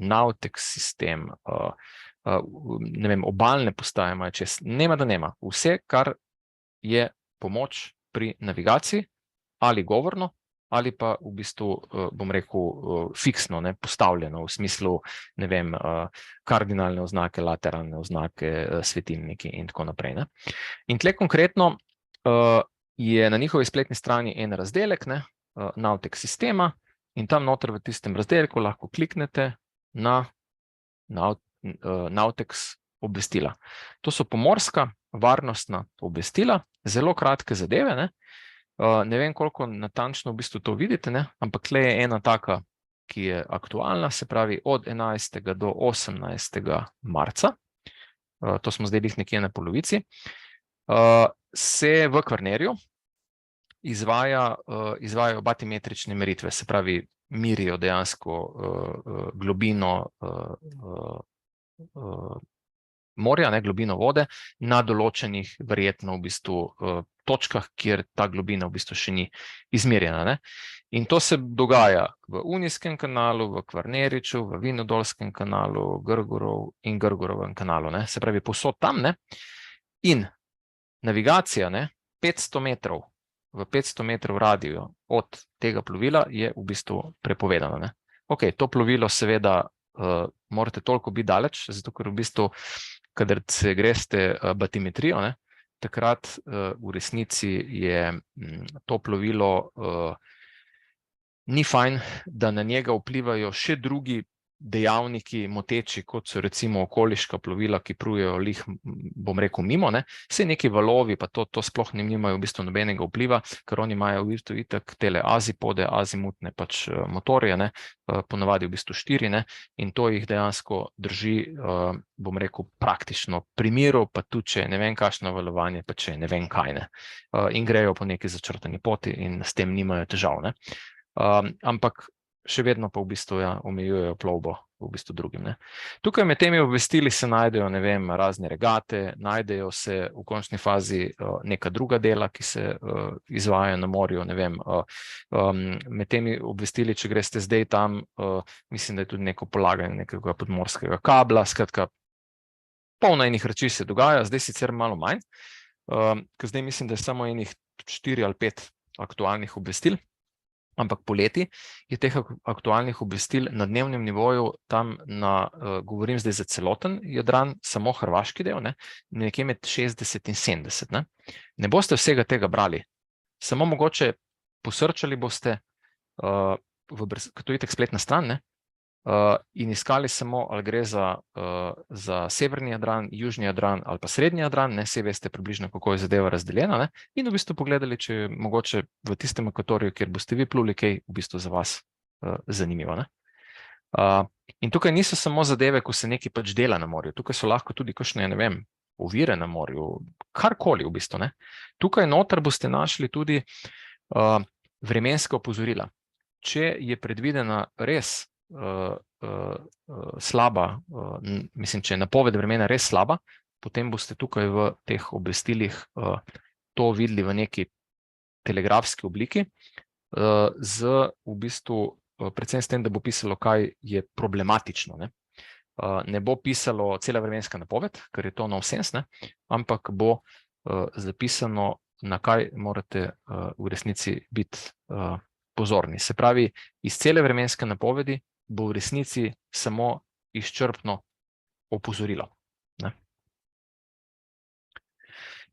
Nautex sistem, ne vem, obalne postaje imajo čez, nema da nema. Vse, kar je pomoč pri navigaciji, ali govorno, ali pa v bistvu, bom rekel, fiksno, ne, postavljeno v smislu, ne vem, kardinalne oznake, lateralne oznake, svetilniki in tako naprej. Ne. In tle konkretno je na njihovi spletni strani en razdelek, ne, Nautex sistema, in tam noter v tistem razdelku lahko kliknete na Nautex obvestila. To so pomorska varnostna obvestila, zelo kratke zadeve, ne. Ne vem, koliko natančno v bistvu to vidite, ne, ampak tle je ena taka, ki je aktualna, se pravi od 11. do 18. marca, to smo zdaj nekje na polovici, se v Kvarnerju izvajajo batimetrične meritve, se pravi, merijo dejansko globino morja, ne, globino vode, na določenih verjetno v bistvu točkah, kjer ta globina v bistvu še ni izmerjena. Ne. In to se dogaja v Unijskem kanalu, v Kvarneriču, v Vinodolskem kanalu, in Grgorovem kanalu. Ne. Se pravi, povsod tam. Ne. In navigacija, ne, 500 metrov, v 500 metrov radiju od tega plovila je v bistvu prepovedano. Ne. Ok, to plovilo seveda morate toliko biti daleč, zato ker v bistvu, kadar se greste batimetrijo, ne, takrat v resnici je to plovilo, ni fajn, da na njega vplivajo še drugi dejavniki moteči, kot so recimo okoliška plovila, ki plujejo lih, bom rekel, mimo, ne. Saj neki valovi, pa to sploh nimajo v bistvu nobenega vpliva, ker oni imajo v bistvu itak tele azipode, azimutne pač motorje, ne, ponavadi v bistvu 4, ne, in to jih dejansko drži, bom rekel, praktično pri miru, pa tudi, če je ne vem kakšno valovanje, pa če je ne vem kaj, ne. In grejo po neki začrtani poti in s tem nimajo težav, ne. Ampak še vedno pa v bistvu omejujejo plovbo v bistvu drugim. Ne. Tukaj med temi obvestili se najdejo, ne vem, razne regate, najdejo se v končni fazi neka druga dela, ki se izvajajo na morju, ne vem. Med temi obvestili, če greste zdaj tam, mislim, da je tudi neko polaganje nekega podmorskega kabla, skratka, polno enih reči se dogaja, zdaj sicer malo manj, ker zdaj mislim, da je samo enih 4 ali 5 aktualnih obvestil. ampak poleti je teh aktualnih obvestil na dnevnem nivoju tam govorim zdaj za celoten Jadran, samo hrvaški del, nekje med 60 in 70. Ne boste vsega tega brali, samo mogoče posrčali boste, kot je itak spletna stran, in iskali samo, ali gre za severni Jadran, južni Jadran ali pa srednji Jadran, vse veste približno, kako je zadeva razdeljena, in v bistvu pogledali, če je mogoče v tistem akvatoriju, kjer boste vi pluli, kaj v bistvu za vas zanimivo. In tukaj niso samo zadeve, ko se nekaj pač dela na morju, tukaj so lahko tudi kakšne, ne vem, ovire na morju, karkoli v bistvu. Tukaj noter boste našli tudi vremenska opozorila. Če je predvidena res slaba, mislim, če je napoved vremena res slaba, potem boste tukaj v teh obvestilih to videli v neki telegrafski obliki, v bistvu predvsem s tem, da bo pisalo, kaj je problematično. Ne bo pisalo cela vremenska napoved, ker je to nonsense, ampak bo zapisano, na kaj morate v resnici biti pozorni. Se pravi, iz cele vremenske napovedi bo v resnici samo izčrpno opozorilo.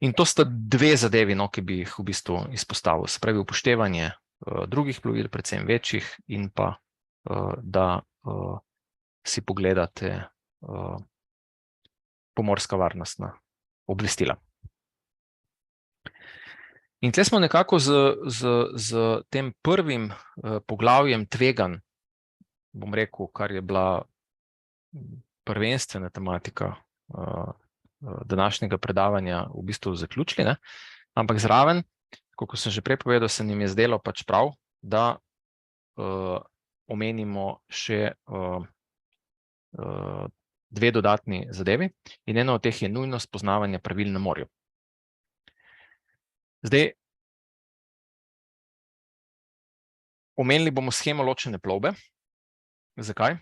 In to sta dve zadevi, ki bi jih v bistvu izpostavil. Se pravi, upoštevanje drugih plovil, predvsem večjih, in pa, da si pogledate pomorska varnostna obvestila. In tle smo nekako z tem prvim poglavjem tveganj, bom rekel, kar je bila prvenstvena tematika današnjega predavanja, v bistvu zaključili, ampak zraven, kot sem že prej povedal, se nam je zdelo pač prav, da omenimo še dve dodatni zadevi, in ena od teh je nujnost poznavanja pravil na morju. Zdaj, omenili bomo shemo ločene plovbe. Zakaj?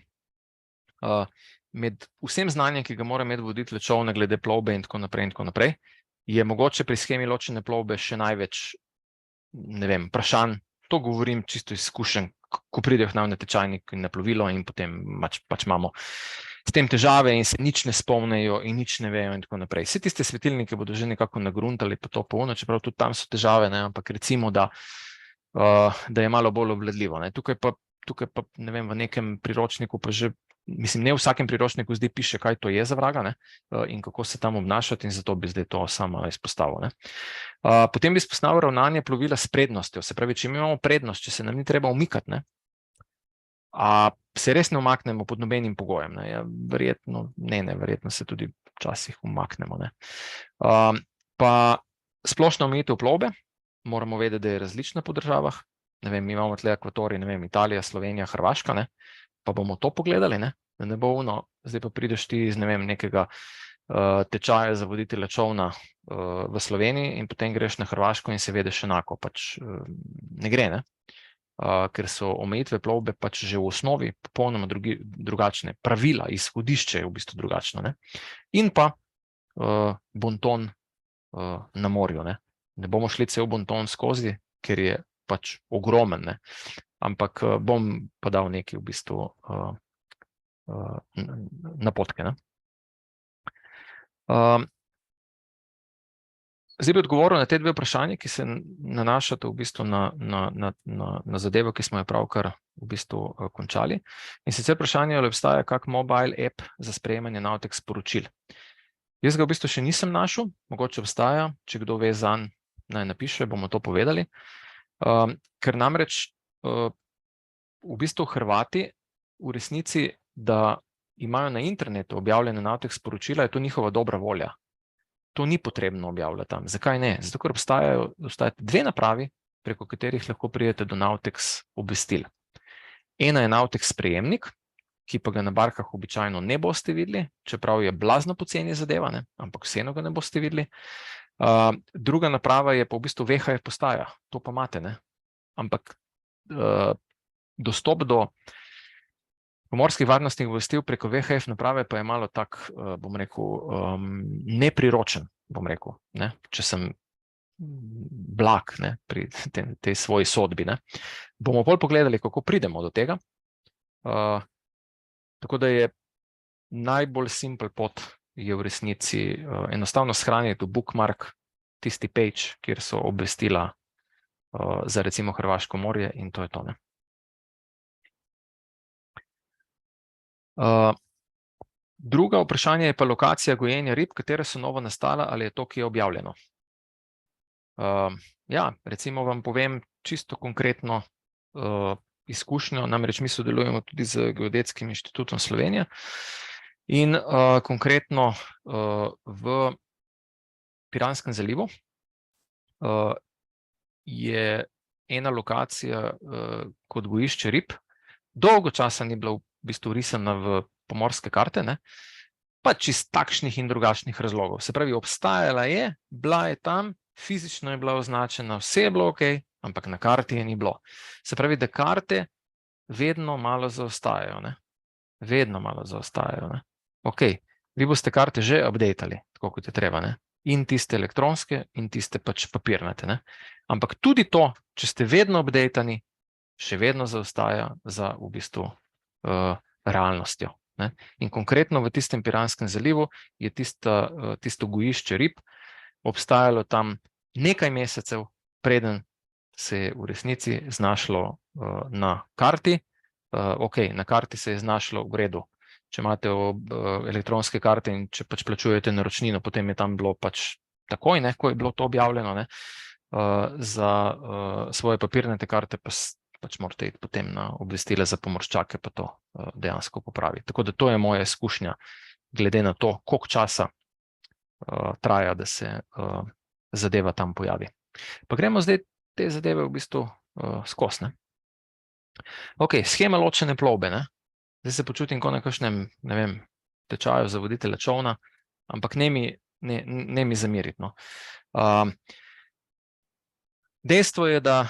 Med vsem znanjem, ki ga mora imeti voditelj čolna glede plovbe in tako naprej, je mogoče pri shemi ločene plovbe še največ, ne vem, vprašanj. To govorim čisto izkušen, ko pridejo k nam na tečajnik in na plovilo in potem pač imamo s tem težave in se nič ne spomnejo in nič ne vejo in tako naprej. Vse tiste svetilnike bodo že nekako nagruntali pa to polno, čeprav tudi tam so težave, ampak recimo, da je malo bolj obvladljivo. Tukaj pa, ne vem, v nekem priročniku pa že, mislim, ne v vsakem priročniku zdaj piše, kaj to je za vraga, in kako se tam obnašati, in zato bi zdaj to sama izpostavil. Potem bi izpostavil ravnanje plovila s prednostjo, se pravi, če imamo prednost, če se nam ni treba umikati, se res ne umaknemo pod nobenim pogojem. Verjetno se tudi včasih umaknemo. Pa splošna omejitev plovbe, moramo vedeti, da je različna po državah. Ne vem, mi imamo tle akvatorij, ne vem, Italija, Slovenija, Hrvaška, pa bomo to pogledali, da ne bo zdaj pa prideš ti iz, ne vem, nekega tečaja za voditelja čolna v Sloveniji in potem greš na Hrvaško in se vedeš enako, pač ne gre, ker so omejitve plovbe pač že v osnovi popolnoma drugačne, pravila, izhodišče je v bistvu drugačno, in pa bonton na morju, ne bomo šli cel bonton skozi, ker je pač ogromen, ampak bom pa dal nekaj v bistvu napotke. Zdaj bi odgovoril na te dve vprašanje, ki se nanašate v bistvu na zadevo, ki smo jo pravkar v bistvu končali. In sicer vprašanje, ali obstaja kak mobile app za sprejemanje Navtex sporočil. Jaz ga v bistvu še nisem našel, mogoče obstaja, če kdo ve zanj, naj napiše, bomo to povedali. Ker namreč v bistvu Hrvati v resnici, da imajo na internetu objavljene Navtex sporočila, je to njihova dobra volja. To ni potrebno objavljati tam. Zakaj ne? Zato, ker obstajate dve napravi, preko katerih lahko pridete do Navtex obvestil. Ena je Navtex sprejemnik, ki pa ga na barkah običajno ne boste videli, čeprav je blazno poceni zadeva, ampak vseeno ga ne boste videli. Druga naprava je pa v bistvu VHF postaja, to pa imate, ampak dostop do pomorskih varnostnih obvestil preko VHF naprave pa je malo tak, bom rekel, nepriročen, bom rekel, če sem blag, ne, pri tej svoji sodbi, ne. Bomo bolj pogledali, kako pridemo do tega. Tako da je najbolj simpel pot je v resnici enostavno shraniti v bookmark tisti page, kjer so obvestila za recimo Hrvaško morje in to je to, ne. Druga vprašanje je pa lokacija gojenja rib, katere so novo nastala ali je to, ki je objavljeno. Ja, recimo vam povem čisto konkretno izkušnjo, namreč mi sodelujemo tudi z Geodetskim inštitutom Slovenije in konkretno v Piranskem zalivu je ena lokacija kot gojišče rib, dolgo časa ni bila v bistvu risana v pomorske karte, ne, pač iz takšnih in drugačnih razlogov. Se pravi, obstajala je, bila je tam, fizično je bila označena, vse je bilo okej, ampak na karti je ni bilo. Se pravi, da karte vedno malo zaostajajo, ne. Vedno malo zaostajajo, ne. Okej, vi boste karte že updatali, tako kot je treba, ne. In tiste elektronske in tiste pač papirnate, ne. Ampak tudi to, če ste vedno updatani, še vedno zaostaja za v bistvu realnostjo, ne. In konkretno v tistem Piranskem zalivu je tisto gojišče rib obstajalo tam nekaj mesecev, preden se je v resnici znašlo na karti. Okej, na karti se je znašlo v redu. Če imate elektronske karte in če pač plačujete naročnino, potem je tam bilo pač takoj, ne, ko je bilo to objavljeno, ne. Za svoje papirnate karte pač morate iti potem na obvestila za pomorščake pa to dejansko popraviti. Tako da to je moja izkušnja, glede na to, koliko časa traja, da se zadeva tam pojavi. Pa gremo zdaj te zadeve v bistvu skozi, ne. Okej, shema ločene plovbe, ne. Zdaj se počutim kot na kakšnem, ne vem, tečaju za voditelja čolna, ampak ne mi zameriti, no. Dejstvo je, da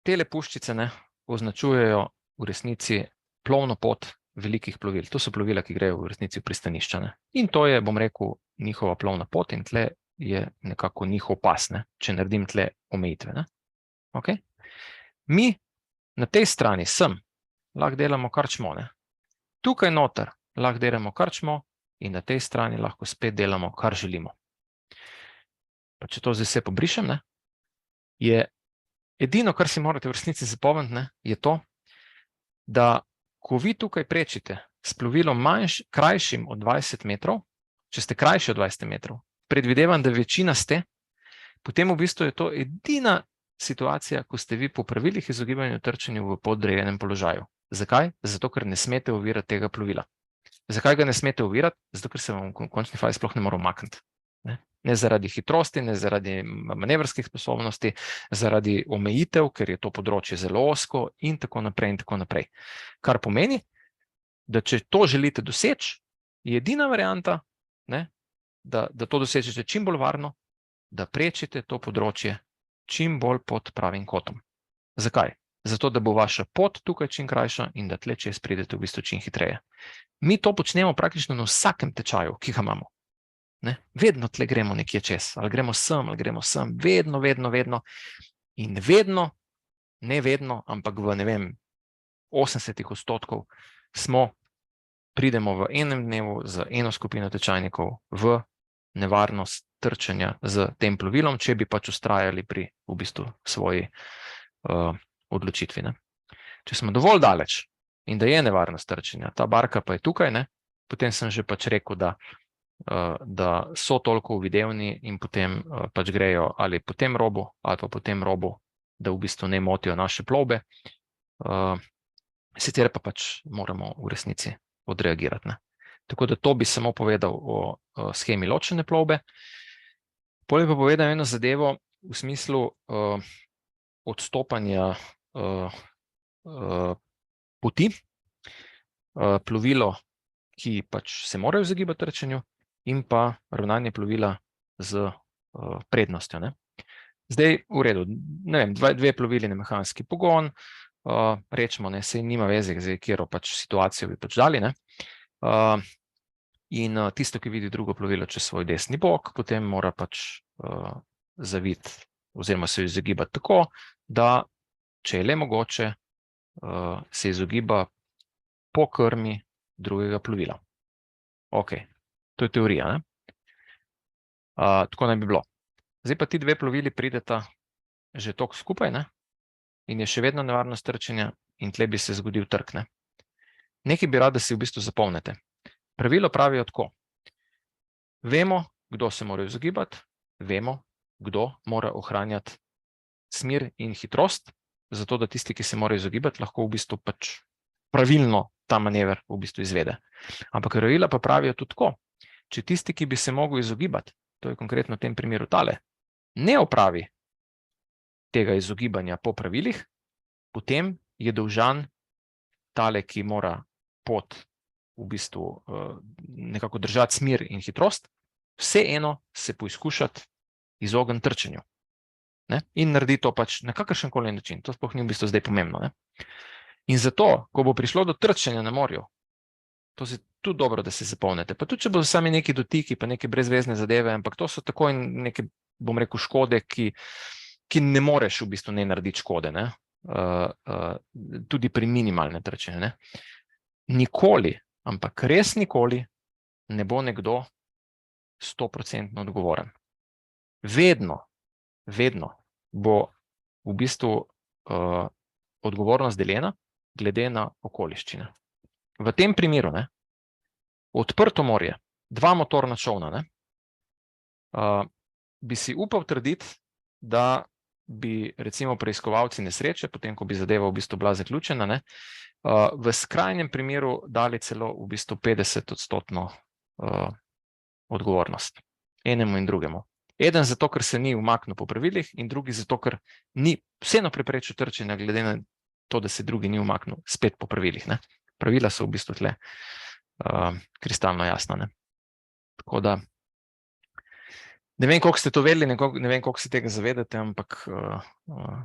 tele puščice, ne, označujejo v resnici plovno pot velikih plovil. To so plovila, ki grejo v resnici v pristanišča, ne. In to je, bom rekel, njihova plovna pot in tle je nekako njihov pas, ne, če naredim tle omejitve, ne. Okej. Mi na tej strani sem lahko delamo karčmo, ne. Tukaj noter lahko delamo karčmo in na tej strani lahko spet delamo, kar želimo. Pa če to zdaj vse pobrišem, ne, je edino, kar si morate v resnici zapomniti, ne, je to, da ko vi tukaj prečite s plovilom krajšim od 20 metrov, če ste krajši od 20 metrov, predvidevam, da večina ste, potem v bistvu je to edina situacija, ko ste vi po pravilih izogibanju trčenju v podrejenem položaju. Zakaj? Zato, ker ne smete ovirati tega plovila. Zakaj ga ne smete ovirati? Zato, ker se vam v končni fazi sploh ne more umakniti. Ne zaradi hitrosti, ne zaradi manevrskih sposobnosti, zaradi omejitev, ker je to področje zelo ozko in tako naprej in tako naprej. Kar pomeni, da če to želite doseči, je edina varianta, ne, da to dosežete čim bolj varno, da prečite to področje čim bolj pod pravim kotom. Zakaj? Zato, da bo vaša pot tukaj čim krajša in da tle čez pridete v bistvu čim hitreje. Mi to počnemo praktično na vsakem tečaju, ki ga imamo. Ne? Vedno tle gremo nekje čez, ali gremo sem, vedno. In vedno, ne vedno, ampak v, ne vem, 80% pridemo v enem dnevu z eno skupino tečajnikov v nevarnost trčenja z tem plovilom, če bi pač vztrajali pri v bistvu svoji odločitvi, ne. Če smo dovolj daleč in da je nevarnost trčenja, ta barka pa je tukaj, ne, potem sem že pač rekel, da so toliko uvidevni in potem pač grejo ali po tem robu ali pa po tem robu, da v bistvu ne motijo naše plovbe, sicer pa pač moramo v resnici odreagirati, ne. Tako da to bi samo povedal o shemi ločene plovbe. Potem pa povedal eno zadevo v smislu odstopanja poti, plovilo, ki pač se morajo izogibati trčenju, in pa ravnanje plovila z prednostjo, ne. Zdaj, v redu, ne vem, dve plovili na mehanski pogon, rečemo, ne, saj nima veze, zdaj, katero pač situacijo bi pač dali, ne. In tisto, ki vidi drugo plovilo čez svoj desni bok, potem mora pač zaviti oziroma se izogibati tako, da če je le mogoče, se izogiba po krmi drugega plovila. Ok, to je teorija, ne? Tako naj bi bilo. Zdaj pa ti dve plovili prideta že toliko skupaj, ne? In je še vedno nevarnost trčenja in tle bi se zgodil trk, ne? Nekaj bi rad, da si v bistvu zapomnite. Pravilo pravijo tako. Vemo, kdo se mora izogibati, vemo, kdo mora ohranjati smer in hitrost, zato da tisti, ki se mora izogibati, lahko v bistvu pač pravilno ta manever v bistvu izvede. Ampak pravila pa pravijo tudi tako. Če tisti, ki bi se mogel izogibati, to je konkretno v tem primeru tale, ne opravi tega izogibanja po pravilih, potem je dolžan tale, ki mora pot v bistvu nekako držati smer in hitrost, vseeno se poizkušati izogniti trčenju. In naredi to pač na kakršenkoli način. To sploh ni v bistvu zdaj pomembno. Ne? In zato, ko bo prišlo do trčenja na morju, to je tudi dobro, da se zapomnite. Pa tudi, če bo sami neki dotiki, pa neke brezvezne zadeve, ampak to so takoj neke, bom rekel, škode, ki ne moreš v bistvu ne narediti škode. Ne? Tudi pri minimalnem trčenju. Ne? Nikoli, ampak res nikoli ne bo nekdo 100% odgovoren. Vedno bo v bistvu odgovornost deljena glede na okoliščine. V tem primeru, ne, odprto morje, 2 motorna čolna, ne, bi si upal trditi, da bi recimo preiskovalci nesreče, potem ko bi zadeva v bistvu bila zaključena, ne, v skrajnem primeru dali celo v bistvu 50% odgovornost enemu in drugemu. Eden zato, ker se ni umaknil po pravilih, in drugi zato, ker ni vseeno preprečil trčenja, glede na to, da se drugi ni umaknil spet po pravilih. Ne? Pravila so v bistvu tle kristalno jasna. Ne? Tako da, ne vem, koliko ste to vedeli, ne vem, koliko se tega zavedate, ampak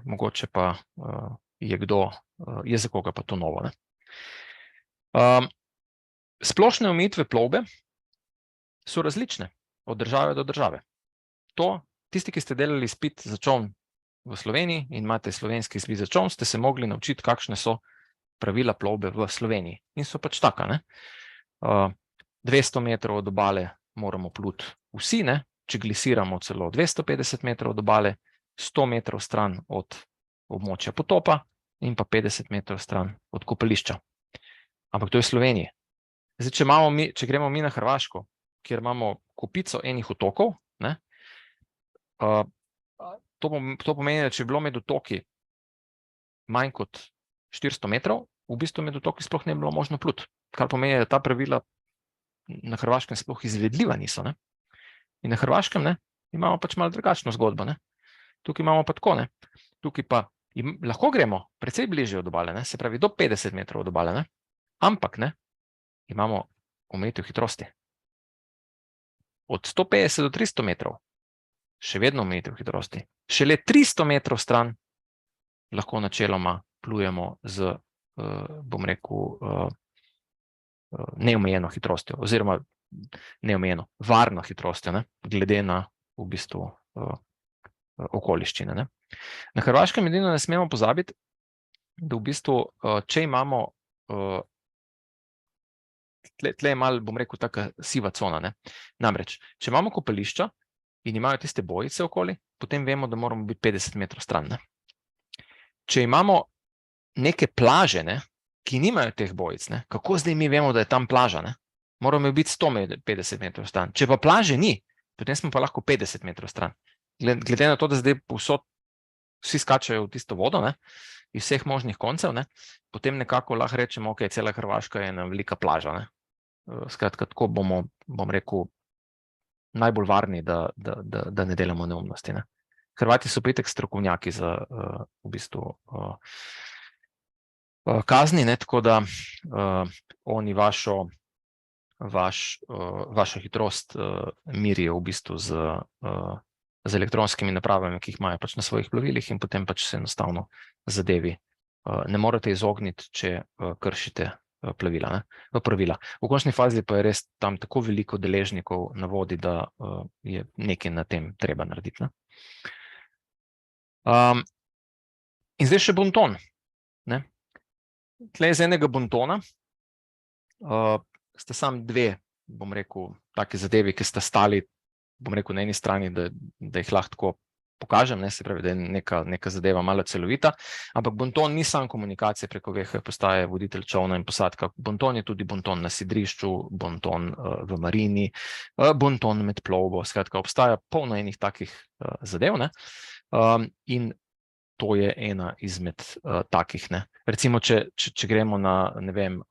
mogoče pa je za koga pa to novo. Ne? Splošne omejitve plovbe so različne od države do države. Tisti, ki ste delali izpit za čoln v Sloveniji in imate slovenski izpit za čoln, ste se mogli naučiti, kakšne so pravila plovbe v Sloveniji. In so pač taka. Ne? 200 metrov od obale moramo pluti vsi, ne? Če glisiramo celo 250 metrov od obale, 100 metrov stran od območja potopa in pa 50 metrov stran od kopališča. Ampak to je v Sloveniji. Zdaj, če gremo mi na Hrvaško, kjer imamo kopico enih otokov, ne? To pomeni, da če je bilo med otoki manj kot 400 metrov, v bistvu med otoki sploh ne bi bilo možno pluti. Kar pomeni, da ta pravila na Hrvaškem sploh izvedljiva niso. Ne? In na Hrvaškem, ne, imamo pač malo drugačno zgodbo. Ne? Tukaj imamo pa tako. Ne? Tukaj pa lahko gremo precej bližje od obale, ne? Se pravi do 50 metrov od obale, ne? Ampak ne, imamo omejitev hitrosti. Od 150 do 300 metrov še vedno omejitev hitrosti. Šele 300 metrov stran lahko načeloma plujemo z, bom rekel, neomejeno hitrostjo, oziroma neomejeno, varno hitrostjo, ne? Glede na v bistvu okoliščine. Ne? Na Hrvaškem edino ne smemo pozabiti, da v bistvu, če imamo, tle je malo, bom rekel, taka siva cona. Ne? Namreč, če imamo kopališča, in imajo tiste bojice okoli, potem vemo, da moramo biti 50 metrov stran. Ne? Če imamo neke plaže, ne, ki nimajo teh bojic, ne, kako zdaj mi vemo, da je tam plaža? Ne? Moramo biti 150 metrov stran. Če pa plaže ni, potem smo pa lahko 50 metrov stran. Glede na to, da zdaj povsod vsi skačajo v tisto vodo, ne, iz vseh možnih koncev, ne, potem nekako lahko rečemo, ok, cela Hrvaška je ena velika plaža. Ne? Skratka, tako bomo, bom rekel, najbolj varni, da ne delamo neumnosti. Ne? Hrvati so pa itak strokovnjaki za v bistvu kazni, ne? Tako da oni vašo hitrost mirijo v bistvu z elektronskimi napravami, ki jih imajo pač na svojih plovilih, in potem pač se enostavno zadevi ne morete izogniti, če kršite pravila. V končni fazi pa je res tam tako veliko deležnikov na vodi, da je nekaj na tem treba narediti. In zdaj še bonton. Tle iz enega bontona sta sam dve, bom rekel, take zadevi, ki sta stali, bom rekel, na eni strani, da jih lahko tako pokažem, se pravi, da je neka zadeva malo celovita, ampak bonton ni samo komunikacija preko VHF postaje, voditelj čolna in posadka. Bonton je tudi bonton na sidrišču, bonton v marini, bonton med plovbo, skratka, obstaja polno enih takih zadev, in to je ena izmed takih. Recimo, če gremo na, ne vem,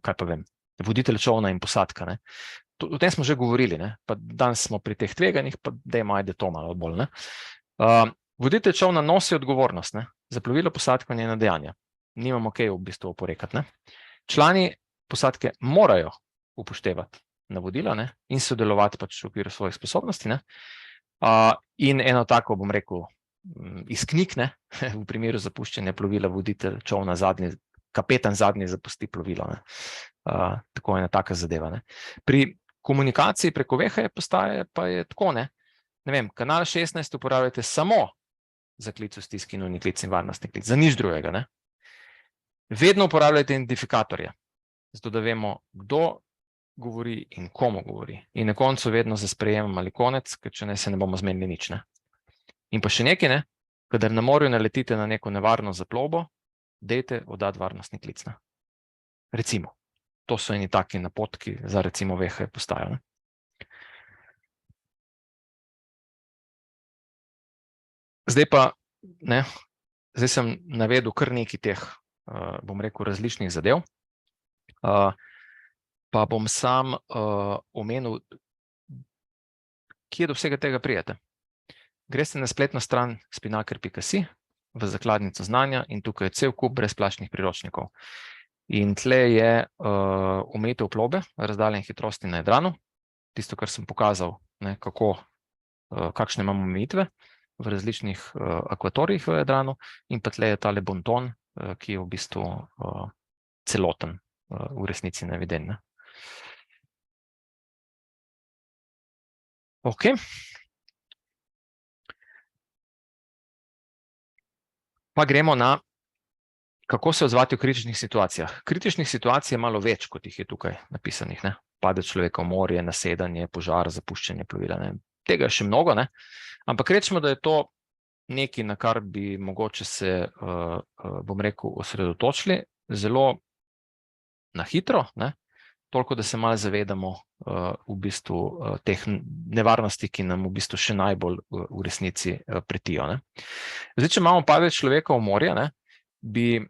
kaj pa vem, voditelj čolna in posadka. O tem smo že govorili, pa danes smo pri teh tveganjih, pa dajmo ajde to malo bolj. Voditelj čolna nosi odgovornost za plovilo, posadko in njena dejanja. Nimamo kaj v bistvu oporekati. Člani posadke morajo upoštevati navodila in sodelovati pač v okviru svojih sposobnosti. In eno tako, bom rekel, iz knjig, v primeru zapuščanja plovila voditelj čolna zadnji, kapetan zadnji zapusti plovilo. Tako ena taka zadeva. Pri komunikaciji preko VHF postaje pa je tako, ne vem, kanal 16 uporabljate samo za klic v stiski, nujni klic in varnostni klic, za nič drugega. Vedno uporabljate identifikatorje, zato da vemo, kdo govori in komu govori. In na koncu vedno za sprejemom ali konec, ker če ne, se ne bomo zmenili nič. In pa še nekaj, kadar na morju naletite na neko nevarno zaplovbo, dajte oddati varnostni klic. Recimo, to so eni taki napotki za recimo VHF postajo. Zdaj pa, zdaj sem navedel kar nekaj teh, bom rekel, različnih zadev, pa bom sam omenil, kje do vsega tega prijete. Greste na spletno stran spinnaker.si v zakladnico znanja in tukaj je cel kup brezplačnih priročnikov. In tle je omejitev plovbe, razdalje in hitrosti na Jadranu, tisto, kar sem pokazal, kakšne imamo omejitve v različnih akvatorijih v Jadranu, in pa tle je tale bonton, ki je v bistvu celoten v resnici naveden. Ok. Pa gremo na, kako se odzvati v kritičnih situacijah. Kritičnih situacij je malo več, kot jih je tukaj napisanih. Padec človeka v morje, nasedanje, požar, zapuščanje plovila. Tega je še mnogo, ampak rečemo, da je to nekaj, na kar bi mogoče se, bom rekel, osredotočili zelo na hitro, toliko, da se malo zavedamo v bistvu teh nevarnosti, ki nam v bistvu še najbolj v resnici pretijo. Zdaj, če imamo padec človeka v morje, bi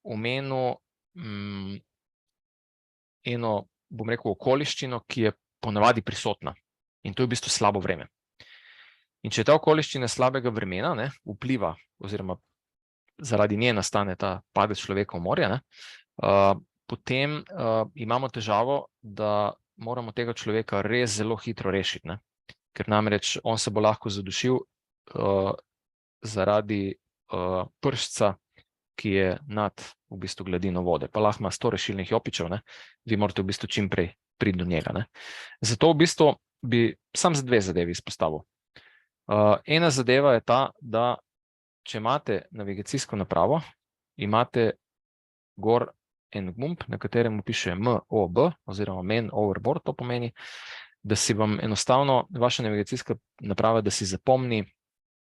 omenil eno, bom rekel, okoliščino, ki je ponavadi prisotna, in to je v bistvu slabo vreme. In če je ta okoliščina slabega vremena vpliva, oziroma zaradi nje nastane ta padec človeka v morje, potem imamo težavo, da moramo tega človeka res zelo hitro rešiti, ker namreč on se bo lahko zadušil zaradi pršca, ki je nad v bistvu gladino vode, pa lahko ima 100 rešilnih jopičev, vi morate v bistvu čim prej priti do njega. Zato v bistvu bi sam za dve zadevi izpostavil. Ena zadeva je ta, da če imate navigacijsko napravo, imate gor en gumb, na katerem piše MOB, oziroma Main Overboard, to pomeni, da si vam enostavno vaša navigacijska naprava, da si zapomni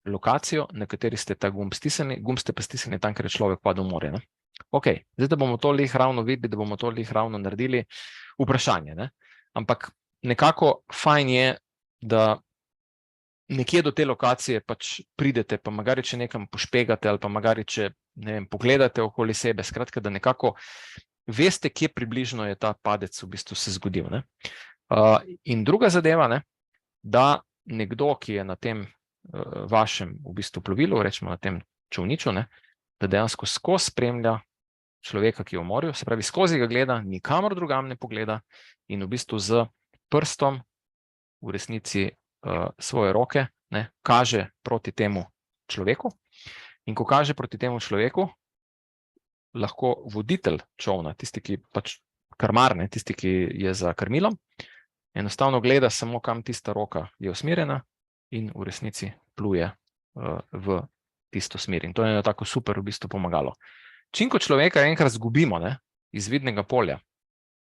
lokacijo, na kateri ste ta gumb stisnili, gumb ste pa stisnili tam, ker je človek padel v morje. Ok, zdaj, da bomo to lih ravno videli, da bomo to lih ravno naredili, vprašanje. Ampak nekako fajn je, da nekje do te lokacije pač pridete, pa magari če nekam pošpegate, ali pa magari če, ne vem, pogledate okoli sebe, skratka, da nekako veste, kje približno je ta padec v bistvu se zgodil. In druga zadeva, da nekdo, ki je na tem vašem v bistvu plovilu, rečemo na tem čolniču, da dejansko skozi spremlja človeka, ki je v morju, se pravi, skozi ga gleda, nikamor drugam ne pogleda in v bistvu z prstom v resnici svoje roke kaže proti temu človeku. In ko kaže proti temu človeku, lahko voditelj čolna, tisti, ki pač krmar, ne, tisti, ki je za krmilom, enostavno gleda samo, kam tista roka je usmerjena in v resnici pluje v tisto smer. In to je tako super v bistvu pomagalo. Čim ko človeka enkrat zgubimo, ne, iz vidnega polja,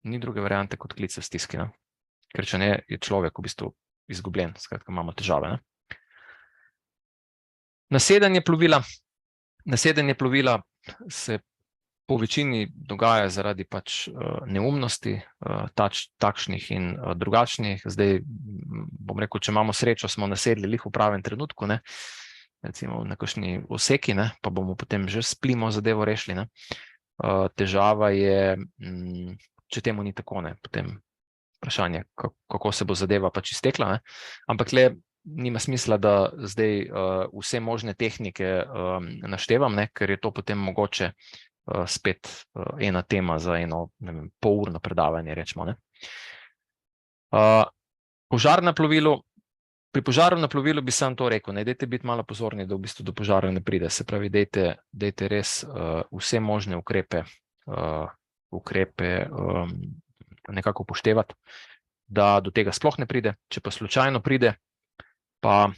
ni druge variante kot klic v stiski, ne. Ker če ne, je človek v bistvu izgubljen, skratka imamo težave, ne. Nasedanje plovila se po večini dogaja zaradi pač neumnosti, takšnih in drugačnih. Zdaj, bom rekel, če imamo srečo, smo nasedli lih v pravem trenutku, ne, recimo na kakšni oseki, ne, pa bomo potem že s plimo zadevo rešili, ne. Težava je, če temu ni tako, ne, potem vprašanje, kako se bo zadeva pač iztekla, ne, ampak le nima smisla, da zdaj vse možne tehnike naštevam, ne, ker je to potem mogoče spet ena tema za eno, ne vem, polurno predavanje, rečemo, ne. Požar na plovilu. Pri požaru na plovilu bi sam to rekel, ne, dajte biti malo pozorni, da v bistvu do požara ne pride. Se pravi, dajte res vse možne ukrepe nekako upoštevati, da do tega sploh ne pride. Če pa slučajno pride, pa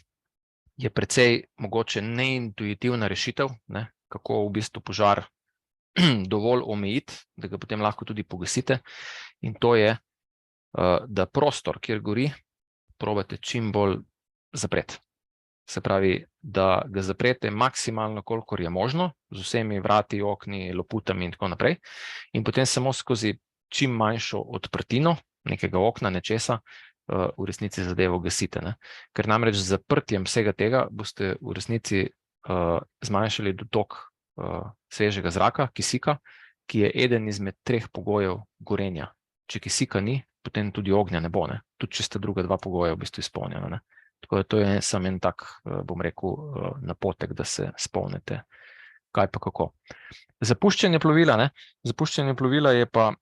je precej mogoče neintuitivna rešitev, ne, kako v bistvu požar dovolj omejiti, da ga potem lahko tudi pogasite. In to je, da prostor, kjer gori, probate čim bolj zapreti. Se pravi, da ga zaprete maksimalno, kolikor je možno, z vsemi vrati, okni, loputami in tako naprej. In potem samo skozi čim manjšo odprtino nekega okna, nečesa, v resnici zadevo gasite, ne. Ker namreč z zaprtjem vsega tega boste v resnici zmanjšali dotok svežega zraka, kisika, ki je eden izmed 3 pogojev gorenja. Če kisika ni, potem tudi ognja ne bo, ne. Tudi če sta druga 2 pogoja v bistvu izpolnjena, ne. Tako da to je samo en tak, bom rekel, napotek, da se spomnite, kaj pa kako. Zapuščanje plovila, ne. Zapuščanje plovila je pa,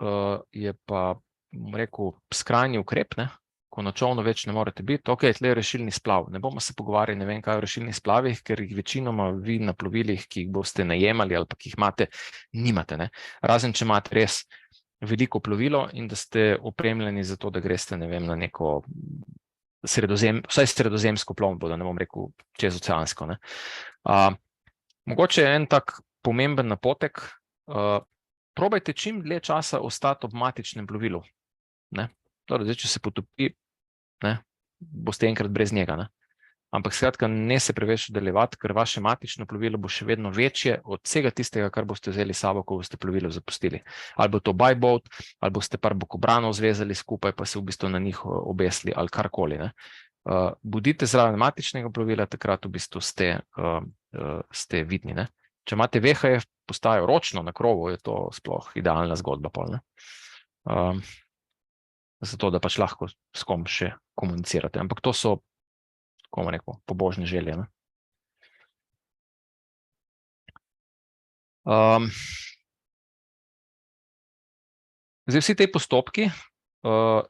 bom rekel, skrajni ukrep, ne. Ko na čolnu več ne morete biti, tle je rešilni splav. Ne bomo se pogovarjali, ne vem kaj o rešilnih splavih, ker jih večinoma vi na plovilih, ki jih boste najemali ali pa ki jih imate, nimate, ne. Razen, če imate res veliko plovilo in da ste opremljeni za to, da greste, ne vem, na neko vsaj sredozemsko plovbo, da ne bom rekel čezoceansko, ne. Mogoče je en tak pomemben napotek, probajte čim dlje časa ostati ob matičnem plovilu, ne. Torej, zdaj, če se potopi, ne, boste enkrat brez njega, ne. Ampak skratka, ne se preveč oddaljevati, ker vaše matično plovilo bo še vedno večje od vsega tistega, kar boste vzeli s sabo, ko boste plovilo zapustili. Ali bo to by boat, ali boste par bokobranov zvezali skupaj, pa se v bistvu na njih obesili, ali karkoli, ne. Bodite zraven matičnega plovila, takrat v bistvu ste vidni, ne. Če imate VHF postajo ročno na krovu, je to sploh idealna zgodba pol, ne. Zato, da pač lahko s kom še komunicirate. Ampak to so, kako bom rekel, pobožne želje, ne. Zdaj, vsi te postopki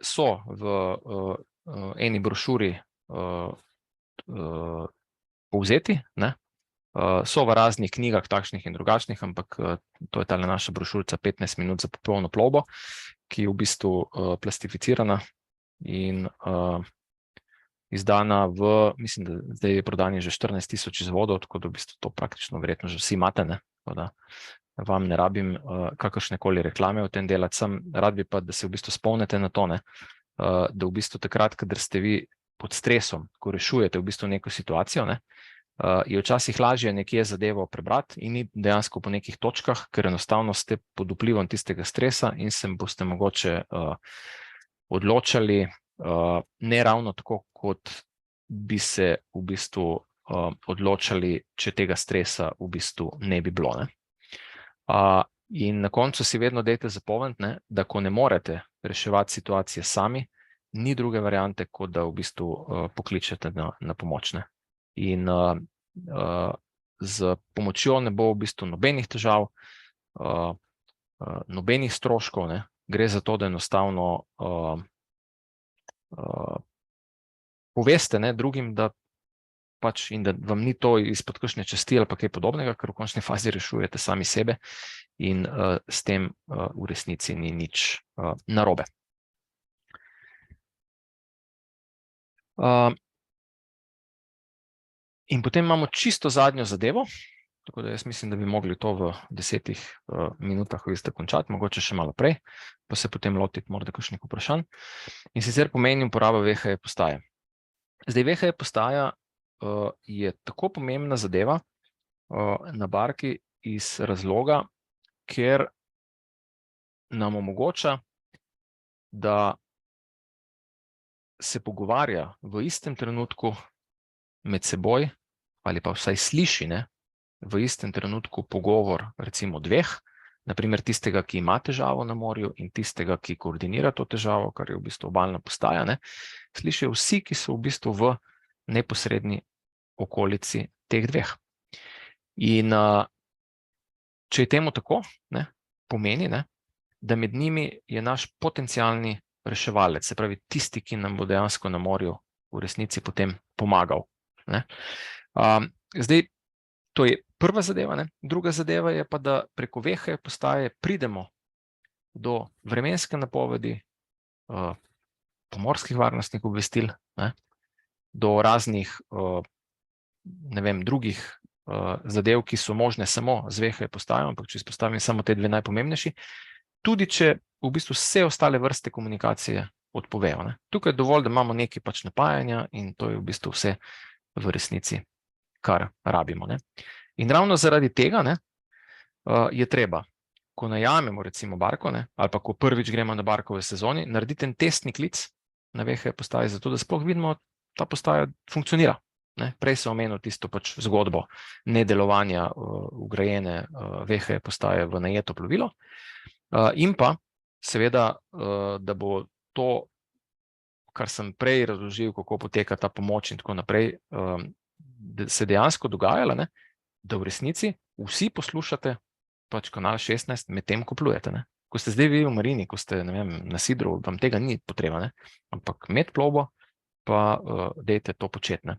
so v eni brošuri povzeti, ne. So v raznih knjigah, takšnih in drugačnih, ampak to je tale naša brošurica 15 minut za popolno plovbo, ki je v bistvu plastificirana in izdana mislim, da zdaj je prodanih že 14,000 izvodov, tako da v bistvu to praktično verjetno že vsi imate, ne, tako da vam ne rabim kakršnekoli reklame v tem delati, sam rad bi pa, da se v bistvu spomnite na to, ne, da v bistvu takrat, kadar ste vi pod stresom, ko rešujete v bistvu neko situacijo, ne, je včasih lažje nekje zadevo prebrati in ni dejansko po nekih točkah, ker enostavno ste pod vplivom tistega stresa in se boste mogoče odločali ne ravno tako, kot bi se v bistvu odločali, če tega stresa v bistvu ne bi bilo, ne. In na koncu si vedno dajte zapomniti, ne, da ko ne morete reševati situacije sami, ni druge variante, kot da v bistvu pokličete na pomoč, ne. In z pomočjo ne bo v bistvu nobenih težav, nobenih stroškov, ne. Gre za to, da enostavno poveste, ne, drugim, da pač in da vam ni to izpod kakšne časti ali pa kaj podobnega, ker v končni fazi rešujete sami sebe in s tem v resnici ni nič narobe. In potem imamo čisto zadnjo zadevo, tako da jaz mislim, da bi mogli to v 10 minutah končati, mogoče še malo prej, pa se potem lotiti morda kakšnih vprašanj. In sicer pomeni uporaba VHE postaje. Zdaj, VHE postaja je tako pomembna zadeva na barki iz razloga, ker nam omogoča, da se pogovarja v istem trenutku med seboj, ali pa vsaj sliši, ne, v istem trenutku pogovor recimo dveh, naprimer tistega, ki ima težavo na morju in tistega, ki koordinira to težavo, kar je v bistvu obalna postaja, ne, slišijo vsi, ki so v bistvu v neposredni okolici teh dveh. In če je temu tako, ne, pomeni, ne, da med njimi je naš potencialni reševalec, se pravi tisti, ki nam bo dejansko na morju v resnici potem pomagal. Ne. Zdaj, to je prva zadeva, ne. Druga zadeva je pa, da preko VHE postaje pridemo do vremenske napovedi, pomorskih varnostnih obvestil, ne, do raznih ne vem, drugih zadev, ki so možne samo z VHE postajo, ampak če izpostavim samo te dve najpomembnejši, tudi če v bistvu vse ostale vrste komunikacije odpovejo. Ne. Tukaj je dovolj, da imamo nekaj pač napajanja in to je v bistvu vse v resnici, kar rabimo. Ne. In ravno zaradi tega, ne, je treba, ko najamemo recimo barko, ne, ali pa ko prvič gremo na barko v sezoni, narediti en testni klic na VHE postaji, zato da sploh vidimo, ta postaja funkcionira. Ne. Prej sem omenil tisto pač zgodbo nedelovanja vgrajene VHE postaje v najeto plovilo. In pa seveda, da bo to, kar sem prej razložil, kako poteka ta pomoč in tako naprej, se dejansko dogajalo, ne, da v resnici vsi poslušate pač kanal 16 med tem, ko plujete. Ne. Ko ste zdaj vi v marini, ko ste, ne vem, na sidru, vam tega ni potreba, ne. Ampak med plovbo pa dajte to početi, ne.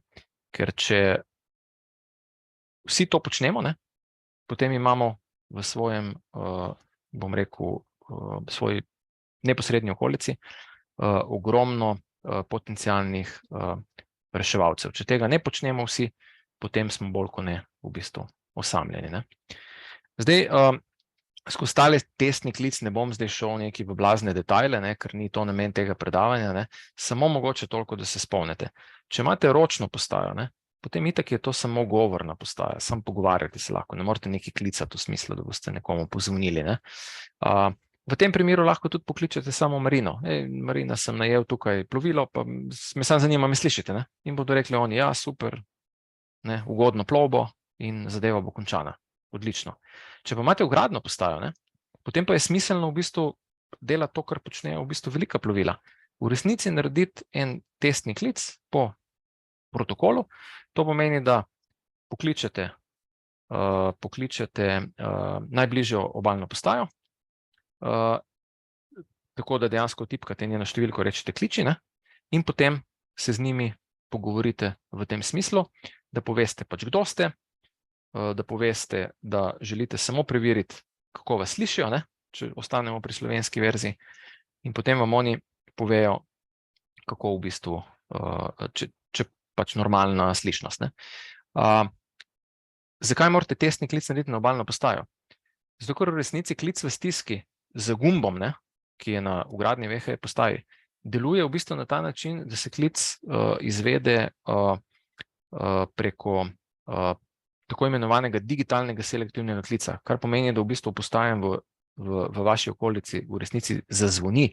Ker če vsi to počnemo, ne, potem imamo v svojem, bom rekel, svoji neposrednji okolici ogromno potencialnih reševalcev. Če tega ne počnemo vsi, potem smo bolj kot ne v bistvu osamljeni. Ne. Zdaj, skozi tale testni klic ne bom zdaj šel neki v blazne detajle, ne, ker ni to namen tega predavanja, ne, samo mogoče toliko, da se spomnite. Če imate ročno postajo, ne, potem itak je to samo govorna postaja, samo pogovarjati se lahko, ne morate nekaj klicati v smislu, da boste nekomu pozvonili. Ne. V tem primeru lahko tudi pokličete samo Marino. Marina, sem najel tukaj plovilo, pa me samo zanima, me slišite, ne? In bodo rekli oni, ja, super, ne, ugodno plovbo in zadeva bo končana. Odlično. Če pa imate vgradno postajo, ne, potem pa je smiselno v bistvu delati to, kar počnejo v bistvu velika plovila. V resnici narediti en testni klic po protokolu. To pomeni, da pokličete najbližjo obalno postajo, tako da dejansko tipkate njeno številko, rečete kliči, ne, in potem se z njimi pogovorite v tem smislu, da poveste pač, kdo ste, da poveste, da želite samo preveriti, kako vas slišijo, ne, če ostanemo pri slovenski verziji, in potem vam oni povejo, kako v bistvu, če pač normalna slišnost. Ne. Zakaj morate testni klic narediti na obalno postajo? Zato, ker v resnici klic v stiski z gumbom, ne, ki je na vgradni VHE postaji, deluje v bistvu na ta način, da se klic izvede preko tako imenovanega digitalnega selektivnega klica, kar pomeni, da v bistvu postajam v vaši okolici v resnici zazvoni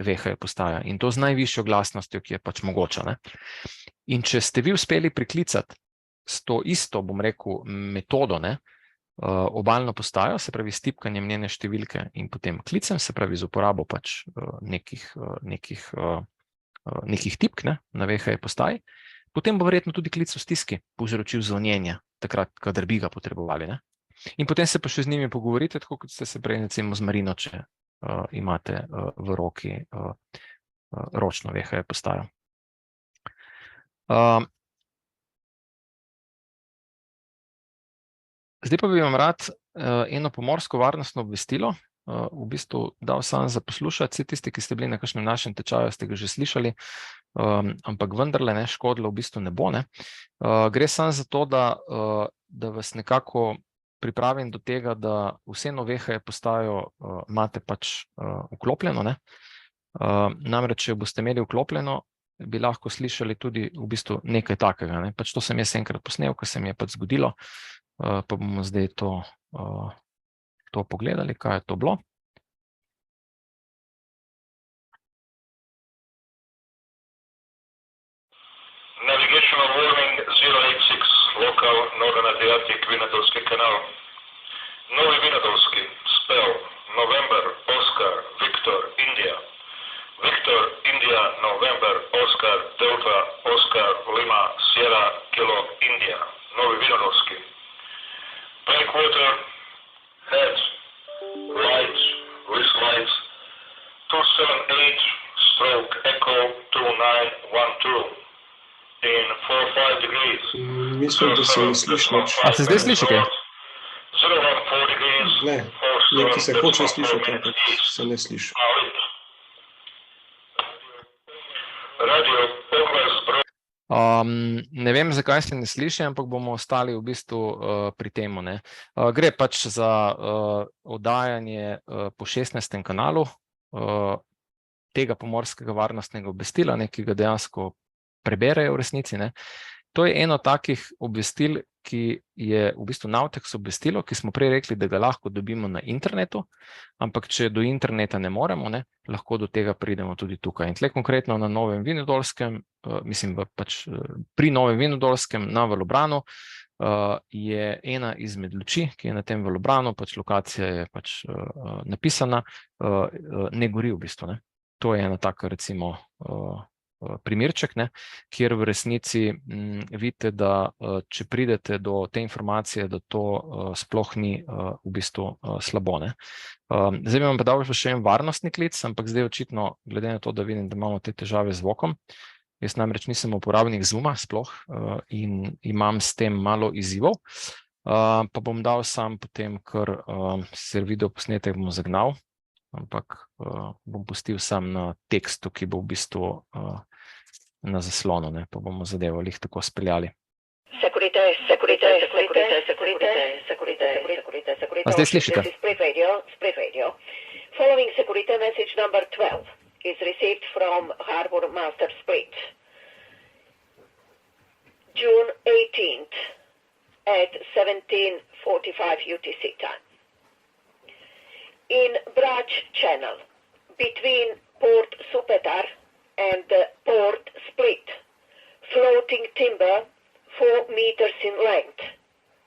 VHE postaja in to z najvišjo glasnostjo, ki je pač mogoča. Ne. In če ste vi uspeli priklicati s to isto, bom rekel, metodo, ne, obalno postajo, se pravi s tipkanjem njene številke in potem klicem, se pravi z uporabo pač nekih tipk, ne, na VHE postaji, potem bo verjetno tudi klic v stiski povzročil zvonjenje, takrat, kadar bi ga potrebovali. Ne. In potem se pa še z njimi pogovorite, tako kot ste se prej recimo z Marino, če imate v roki ročno VHE postajo. Zdaj pa bi vam rad eno pomorsko varnostno obvestilo v bistvu dal sam za poslušati. Vsi tisti, ki ste bili na kakšnem našem tečaju, ste ga že slišali, ampak vendarle ne, škodilo v bistvu ne bo. Ne. Gre samo za to, da vas nekako pripravim do tega, da vse novehe postajo imate pač vklopljeno. Ne. Namreč, če boste imeli vklopljeno, bi lahko slišali tudi v bistvu nekaj takega. Ne. Pač to sem jaz enkrat posnel, ker se mi je pač zgodilo, pa bomo zdaj to pogledali, kaj je to bilo. Navigational warning 086, local Northern Adriatic, Vinodolski kanal. Novi Vinodolski, spell November, Oscar, Victor, India. Victor, India, November, Oscar, Delta, Oscar, Lima, Sierra, Kilo, India. Novi Vinodolski. Breakwater, heads, lights, wrist lights, 278, stroke, echo, 2912. In 4-5 degrees. Mislim, da se ne sliši nič. A se zdaj sliši kaj? 0-1-4 degrees. Ne, nekaj se hoče slišati, ampak se ne sliši. Radio, oglas, ne vem, zakaj se ne sliši, ampak bomo ostali v bistvu pri temu. Ne. Gre pač za oddajanje po 16. kanalu tega pomorskega varnostnega obvestila, ki ga dejansko preberejo v resnici. Ne. To je eno takih obvestil, ki je v bistvu Navtex obvestilo, ki smo prej rekli, da ga lahko dobimo na internetu, ampak če do interneta ne moremo, ne, lahko do tega pridemo tudi tukaj. In tle konkretno na Novem Vinodolskem, pri Novem Vinodolskem na Valobranu je ena izmed luči, ki je na tem Valobranu, pač lokacija je pač napisana, ne gori v bistvu. Ne. To je ena taka recimo primerček, ne, kjer v resnici vidite, da če pridete do te informacije, da to sploh ni v bistvu slabo. Ne. Zdaj bi vam pa dal še en varnostni klic, ampak zdaj očitno, glede na to, da vidim, da imamo te težave z zvokom, jaz namreč nisem uporabnik Zooma sploh in imam s tem malo izzivov, pa bom dal sam potem, ker sicer video posnetek bom zagnal, ampak bom pustil sam na tekstu, ki bo v bistvu na zaslonu, ne, pa bomo zadevo lih tako speljali. A zdaj slišite? Following security message number 12 is received from Harbor Master Split. June 18th at 17:45 UTC time. In Brač Channel, between Port Supetar and Port Split, floating timber 4 meters in length,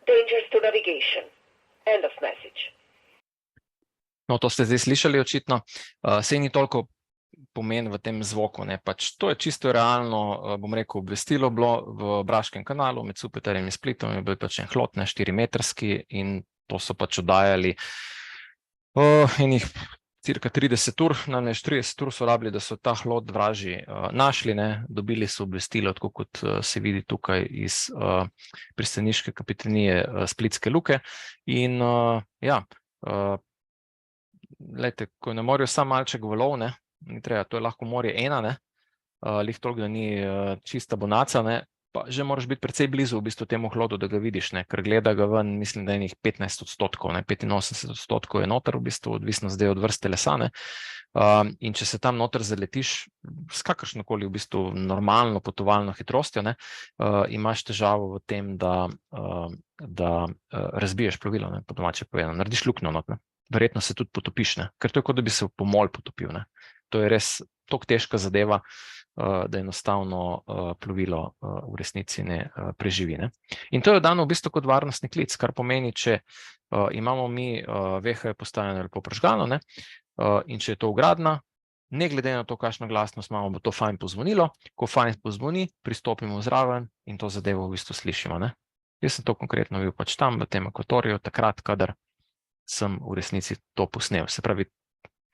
dangers to navigation. End of message. No, to ste zdaj slišali očitno. Sej ni toliko pomen v tem zvoku, ne, pač to je čisto realno, bom rekel, obvestilo bilo v Braškem kanalu med Supetarjem in Splitom, je bil pač en hlod, 4-metrski, in to so pač oddajali enih cirka 30 ur, namreč 30 ur so rabili, da so ta hlod vražji našli, ne, dobili so obvestilo, tako kot se vidi tukaj iz pristaniške kapitanije Splitske luke. In glejte, ko je na morju sam malček valov, ne, ni treba, to je lahko morje 1, ne, lih toliko, da ni čista bonaca, ne, pa že moraš biti precej blizu v bistvu temu hlodu, da ga vidiš, ne, ker gleda ga ven, mislim, da je enih 15%, ne, 85% je noter v bistvu, odvisno zdaj od vrste lesa, ne. In če se tam noter zaletiš s kakršnokoli v bistvu normalno potovalno hitrostjo, ne, imaš težavo v tem, da razbiješ plovilo, ne, po domače povedano, narediš luknjo not, ne. Verjetno se tudi potopiš, ne, ker to je kot, da bi se v pomol potopil, ne. To je res toliko težka zadeva, da enostavno plovilo v resnici ne preživi, ne. In to je dano v bistvu kot varnostni klic, kar pomeni, če imamo mi VHF postajanje lepo prižgano, ne, in če je to vgradna, ne glede na to, kakšno glasnost imamo, bo to fajn pozvonilo, ko fajn pozvoni, pristopimo zraven in to zadevo v bistvu slišimo, ne. Jaz sem to konkretno bil pač tam v tem akvatoriju, takrat, kadar sem v resnici to posnel. Se pravi,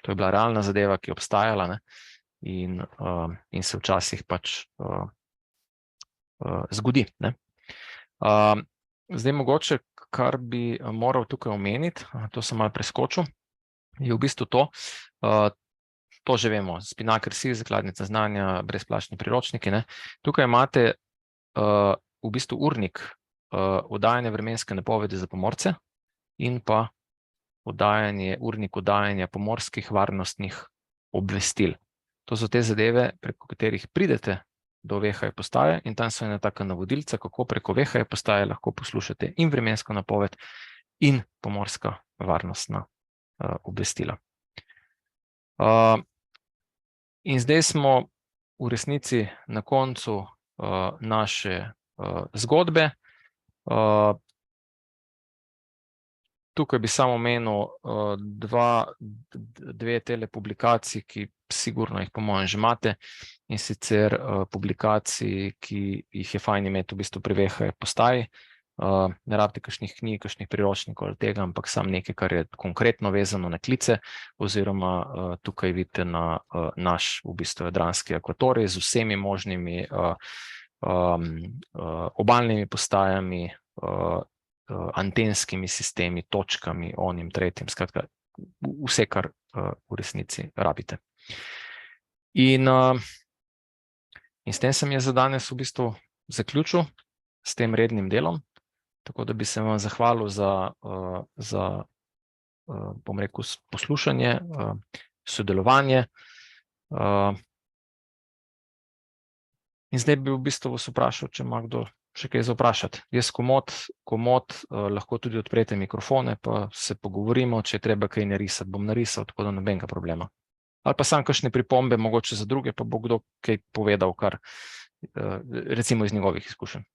to je bila realna zadeva, ki je obstajala, ne, in se včasih pač zgodi, ne. Zdaj mogoče, kar bi moral tukaj omeniti, to sem malo preskočil, je v bistvu to, to že vemo, Spinnaker SI, zakladnica znanja, brezplačni priročniki, ne. Tukaj imate v bistvu urnik oddajanja vremenske napovedi za pomorce in pa urnik oddajanja pomorskih varnostnih obvestil. To so te zadeve, preko katerih pridete do VHF postaje in tam so ena taka navodilca, kako preko VHF postaje lahko poslušate in vremensko napoved in pomorska varnostna obvestila. In zdaj smo v resnici na koncu naše zgodbe. Tukaj bi samo omenil dve tele publikaciji, ki sigurno jih po mojem že imate, in sicer publikaciji, ki jih je fajn imeti v bistvu pri VHF postaji. Ne rabite kakšnih knjig, kakšnih priročnikov ali tega, ampak samo nekaj, kar je konkretno vezano na klice, oziroma tukaj vidite na naš v bistvu jadranski akvatorij z vsemi možnimi obalnimi postajami, antenskimi sistemi, točkami, onim, tretjim, skratka, vse, kar v resnici rabite. In s tem sem jaz za danes v bistvu zaključil s tem rednim delom, tako da bi se vam zahvalil za bom rekel, poslušanje, sodelovanje. In zdaj bi v bistvu vas vprašal, če ima kdo še kaj za vprašati. Jaz komot lahko tudi odprete mikrofone, pa se pogovorimo, če je treba kaj narisati, bom narisal, tako da nobenega problema. Ali pa sam kakšne pripombe, mogoče za druge, pa bo kdo kaj povedal, kar recimo iz njegovih izkušenj.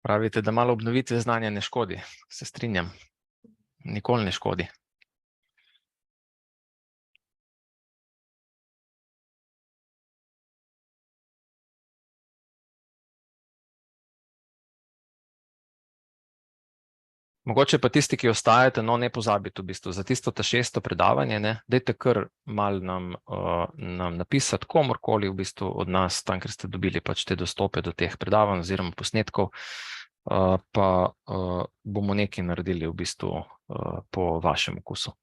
Pravite, da malo obnovitve znanja ne škodi. Se strinjam. Nikoli ne škodi. Mogoče pa tisti, ki ostajate, no, ne pozabite v bistvu za tisto ta 6. predavanje, ne, dajte kar malo nam napisati, komorkoli v bistvu od nas, tam, ker ste dobili pač te dostope do teh predavanj oziroma posnetkov, pa bomo nekaj naredili v bistvu po vašem okusu.